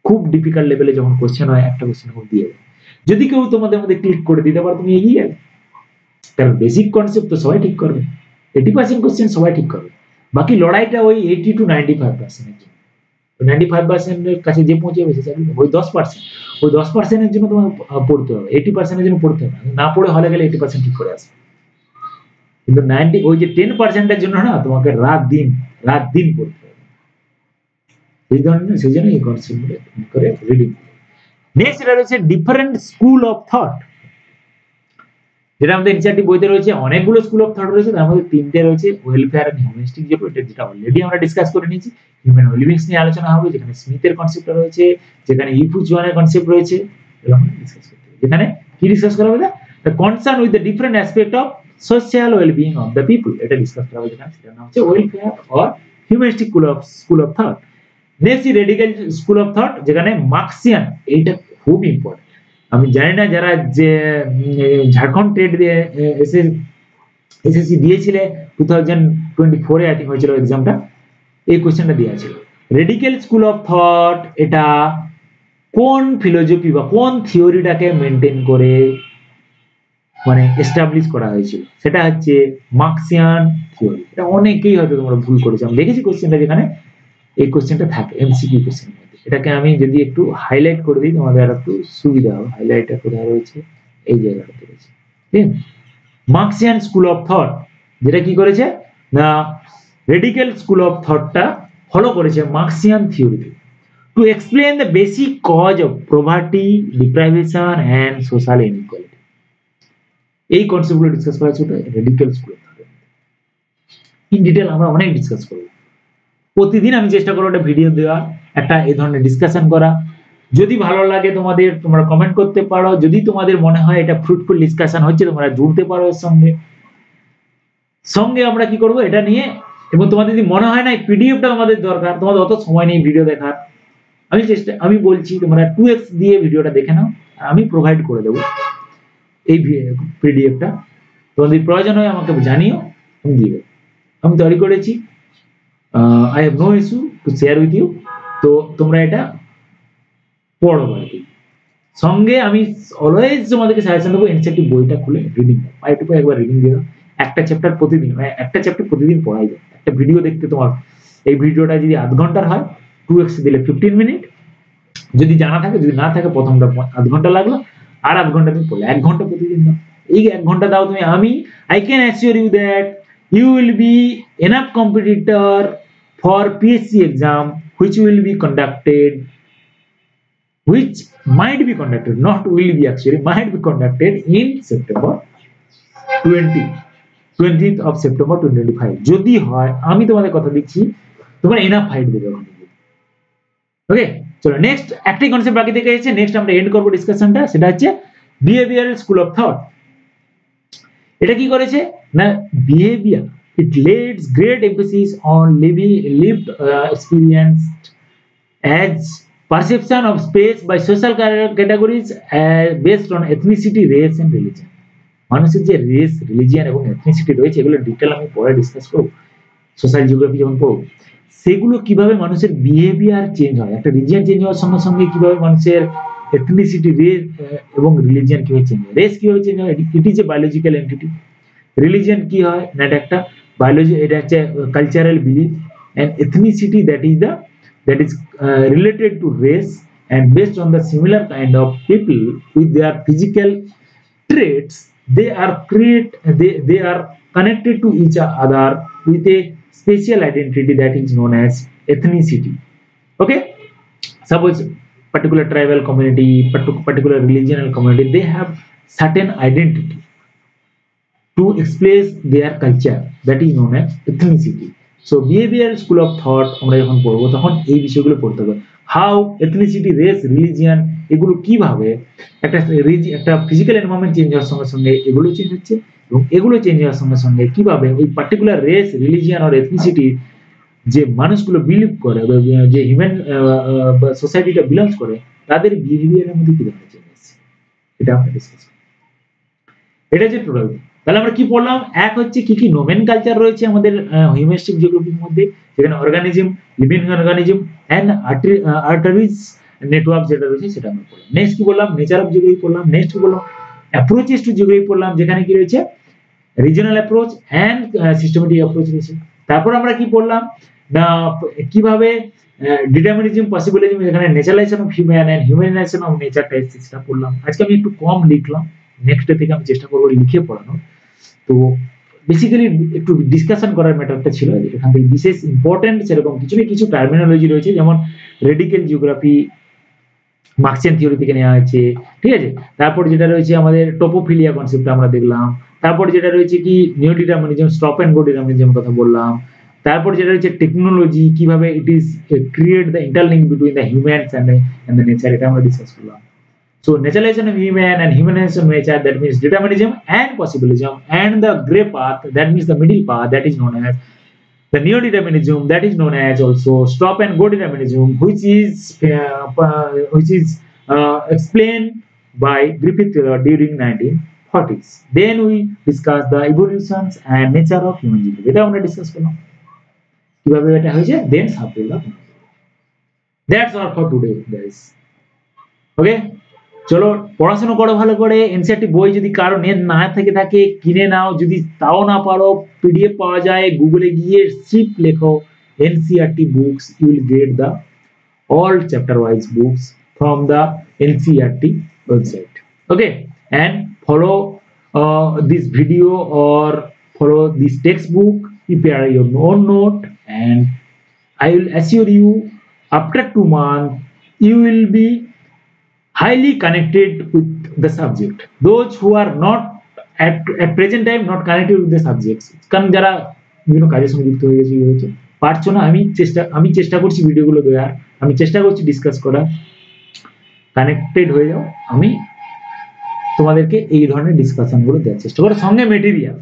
Speaker 1: খুব ডিফিকাল্ট লেভেলে যখন কোশ্চেন হয় একটা কোশ্চেন খুব দিয়ে দেয়, যদি কেউ তোমাদের মধ্যে ক্লিক করে দিতে পারো তুমি এগিয়ে যাবে, কারণ বেসিক কনসেপ্ট তো সবাই ঠিক করবে, 80% কোশ্চেন সবাই ঠিক করবে, বাকি লড়াইটা ওই 80 to 95% এর জন্য। 95% এর কাছে যে পৌঁছাবে সে চাকরি, ওই 10%, ওই 10% এর জন্য তোমার পড়তে হবে, 80% এর জন্য পড়তে হবে না পড়ে হলে গেলে 80% ঠিক করে আসবে, কিন্তু 90 ওই যে 10% এর জন্য না তোমাকে রাত দিন পড়তে হবে, সেই জন্য এই কনসেপ্ট করে রিডিং। নেক্সট এটা রয়েছে ডিফারেন্ট স্কুল অফ থট, যেটা আমাদের এনসিইআরটি বইতে রয়েছে। অনেকগুলো স্কুল অফ থট রয়েছে, তার মধ্যে তিনটে রয়েছে ওয়েলফেয়ার এন্ড হিউম্যানিস্টিক, যেটা অলরেডি আমরা ডিসকাস করে নিয়েছি। হিউম্যান ওয়েলবিংস নিয়ে আলোচনা হবে, যেখানে স্মিথের কনসেপ্ট রয়েছে, যেখানে ইফুচুয়ানের কনসেপ্ট রয়েছে, যেখানে কি ডিসকাস করা হবে, the concern with the different aspect of social wellbeing of the people, এটা ডিসকাস করা হবে, যেখানে সেটার নাম হচ্ছে welfare or humanistic school of thought. Next radical school of thought, যেখানে মার্কসিয়ান, এইটা খুব ইম্পর্টেন্ট। আমি জানি না যারা যে ঝাড়খণ্ড টেট দিয়ে এসএসসি দিয়েছিলে 2024 আই থিংক হয়েছিল এক্সামটা, এই কোশ্চেনটা দেওয়া ছিল। রেডিক্যাল স্কুল অফ থট এটা কোন ফিলোসফি বা কোন থিওরিটাকে মেনটেন করে মানে এস্টাবলিশ করা হয়েছিল, সেটা হচ্ছে মার্কসিয়ান থিওরি। এটা অনেকেই হয়তো তোমরা ভুল করেছো, আমি দেখেছি কোশ্চেনটা যেখানে এই কোশ্চেনটা থাকে এমসিকিউ কোশ্চেন। এটাকে আমি যদি একটু হাইলাইট করে দিই তোমাদের আর একটু সুবিধা হবে। হাইলাইটটা কোথায় রয়েছে, এই জায়গাটাতে রয়েছে। ঠিক, মার্কসিয়ান স্কুল অফ থট যেটা কি করেছে না, রেডিক্যাল স্কুল অফ থটটা ফলো করেছে মার্কসিয়ান থিওরিতে to explain the basic cause of poverty, deprivation and social inequality. এই কনসেপ্টগুলো ডিসকাস করা হচ্ছে radical school of thought. In detail আমরা অনেক ডিসকাস করব। প্রতিদিন আমি চেষ্টা করব একটা ভিডিও দেওয়া, একটা এই ধরনের ডিসকাশন করা। যদি ভালো লাগে তোমাদের, তোমরা কমেন্ট করতে পারো। যদি তোমাদের মনে হয় এটা ফ্রুটফুল ডিসকাশন হচ্ছে, তোমরা জুড়তে পারো এর সঙ্গে। আমরা কি করব এটা নিয়ে, এবং তোমাদের যদি মনে হয় না এই পিডিএফটা তোমাদের দরকার, তোমাদের অত সময় নেই ভিডিও দেখার, আমি বলছি তোমরা 2x দিয়ে ভিডিওটা দেখে নাও, আমি প্রোভাইড করে দেবো এই পিডিএফটা। তোমাদের প্রয়োজন হয় আমাকে জানিও, আমি দিয়ে দেবো। আমি তৈরি করেছি, I have no issue to share with you। তো তোমরা এটা পড়ো আর কি। সঙ্গে আমি অলওয়েজ তোমাদেরকে সাজেশন দেবো এনসিইআরটি বইটা খুলে রিডিং দাও, পাইটুকু একবার রিডিং দিয়ে দাও। একটা চ্যাপ্টার প্রতিদিন, মানে একটা চ্যাপ্টার প্রতিদিন পড়াই যায়। একটা ভিডিও দেখতে তোমার, এই ভিডিওটা যদি আধ ঘন্টার হয় 2x দিলে 15 মিনিট, যদি জানা থাকে, যদি না থাকে প্রথমটা আধ ঘন্টা লাগলো, আর আধ ঘন্টা তুমি পড়লে 1 ঘন্টা প্রতিদিন দাও। এই 1 ঘন্টা দাও তুমি, I can assure you that you will be enough competitor for PSC exam which might be conducted, not will be actually, might be conducted in September 20th of September 2025। যদি হয়, আমি তোমাদের কথা দিচ্ছি, তোমরা এনাফ ফাইট দেবে ওখানে। ওকে, চলো নেক্সট একটাই কনসেপ্ট বাকি থেকে গেছে, নেক্সট আমরা এন্ড করব ডিসকাশনটা, সেটা হচ্ছে বিহেভিয়ারাল স্কুল অফ থট। এটা কি করেছে না, behaviour it lays great emphasis on lived experience as perception of space by social categories based on ethnicity, race and religion। মানুষের যে রেস, রিলিজিয়ন এবং এথনিসিটি রয়েছে, এগুলো ডিটেইল আমি পরে ডিসকাস করব সোশ্যাল জিওগ্রাফি যখন পড়ব। সেগুলো কিভাবে মানুষের বিহেভিয়ার চেঞ্জ হয়, একটা রিজিয়ন চেঞ্জ হওয়ার সঙ্গে সঙ্গে কিভাবে মানুষের এথনিসিটি, রেস এবং রিলিজিয়ন কিভাবে চেঞ্জ হয়। রেস কিভাবে চেঞ্জ হয়, it is a biological entity. Religion কি হয় না, এটা একটা বায়োলজি, এটা হচ্ছে cultural belief. And ethnicity that is related to race and based on the similar kind of people with their physical traits, they are connected to each other with a special identity that is known as ethnicity। Okay, suppose particular tribal community, particular religional community, they have certain identity to express their culture, that is known as ethnicity। So behavioral school of thought আমরা যখন পড়বো তখন এই বিষয়গুলো পড়তে হবে। How ethnicity, race, religion, এগুলো কিভাবে একটা ফিজিক্যাল এনভায়রনমেন্ট চেঞ্জ হওয়ার সঙ্গে সঙ্গে এগুলো চেঞ্জ হচ্ছে, এবং এগুলো চেঞ্জ হওয়ার সঙ্গে সঙ্গে কিভাবে ওই পার্টিকুলার রেস, রিলিজিয়ন আর এথনিসিটি যে মানুষগুলো বিলিভ করে, যে হিউম্যান সোসাইটিটা বিলংস করে, তাদের বিহেভিয়ারের মধ্যে কি ধরনের চেঞ্জ আসছে, এটা আমরা ডিসকাস করব। এটা যে টোটাল। তাহলে আমরা কি পড়লাম? এক হচ্ছে কি কি নোমেনকালচার রয়েছে আমাদের হিউম্যানিস্টিক জিওগ্রাফির মধ্যে, যেখানে organism, living organism and arteries network যেটা রয়েছে সেটা আমরা পড়লাম। নেক্সট কি বললাম? নেচার অফ জিওগ্রাফি পড়লাম। নেক্সট কি বললাম? অ্যাপ্রোচেস টু জিওগ্রাফি পড়লাম, যেখানে কি রয়েছে regional approach and systematic approach রয়েছে। তারপর আমরা কি পড়লাম না কিভাবে ডিটারমিনিজম, পসিবিলিজম, এখানে naturalization of human and হিউম্যানাইজেশন of nature টাইপসটা পড়লাম। আজকে আমি একটু কম লিখলাম, নেক্সট ডে থেকে আমি চেষ্টা করবো লিখে পড়ানো। তো বেসিক্যালি একটু ডিসকাশন করার ম্যাটারটা ছিল, এখান থেকে বিশেষ ইম্পর্টেন্ট সেরকম কিছু না কিছু টার্মিনোলজি রয়েছে, যেমন রেডিক্যাল জিওগ্রাফি মার্কসিয়ান থিওরি থেকে নেওয়া হয়েছে, ঠিক আছে। তারপর যেটা রয়েছে আমাদের টোপোফিলিয়া কনসেপ্ট আমরা দেখলাম। তারপর যেটা রয়েছে কি neo determinism, stop and go determinism কথা বললাম। তারপর যেটা রয়েছে টেকনোলজি, কিভাবে it is create the interlink between the humans and the nature, এটা আমরা ডিসকাস করলাম। So naturalization of human and humanization of nature, that means determinism and possibilism, and the grey path, that means the middle path, that is known as the neo-determinism, that is known as also stop and go determinism, which is explained by Griffith during 1940s. Then we discuss the evolutions and nature of human geography. এটা আমরা discuss করলাম কিভাবে এটা হয়েছে, then subject. That's all for today guys. Okay, চলো পড়াশোনা করো ভালো করে। এনসিইআরটি বই যদি কারো নেট না থেকে থাকে কিনে নাও, যদি তাও না পারো পিডিএফ পাওয়া যায়, গুগলে গিয়ে সিপ লেখো NCERT books, you will get the all chapter wise books from the NCERT website. Okay, and follow this video or follow this textbook, prepare your own note, and I will assure you after 2 months you will be highly connected with the subject. Those who are not at present time not connected with the subjects, কারণ যারা বিভিন্ন কাজের সঙ্গে যুক্ত হয়ে গেছে পারছো না, আমি চেষ্টা করছি ভিডিওগুলো দেওয়ার, আমি চেষ্টা করছি ডিসকাস করার, কানেক্টেড হয়ে যাও। আমি তোমাদেরকে এই ধরনের ডিসকাশন গুলো দেওয়ার চেষ্টা করব, সঙ্গে material,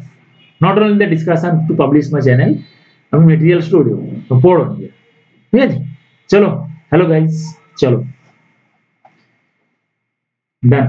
Speaker 1: not only the discussion to publish my channel, আমি মেটেরিয়াল স্টোরিও তো পড়ো নিজে, ঠিক আছে। চলো, হ্যালো গাইস, চলো ডান।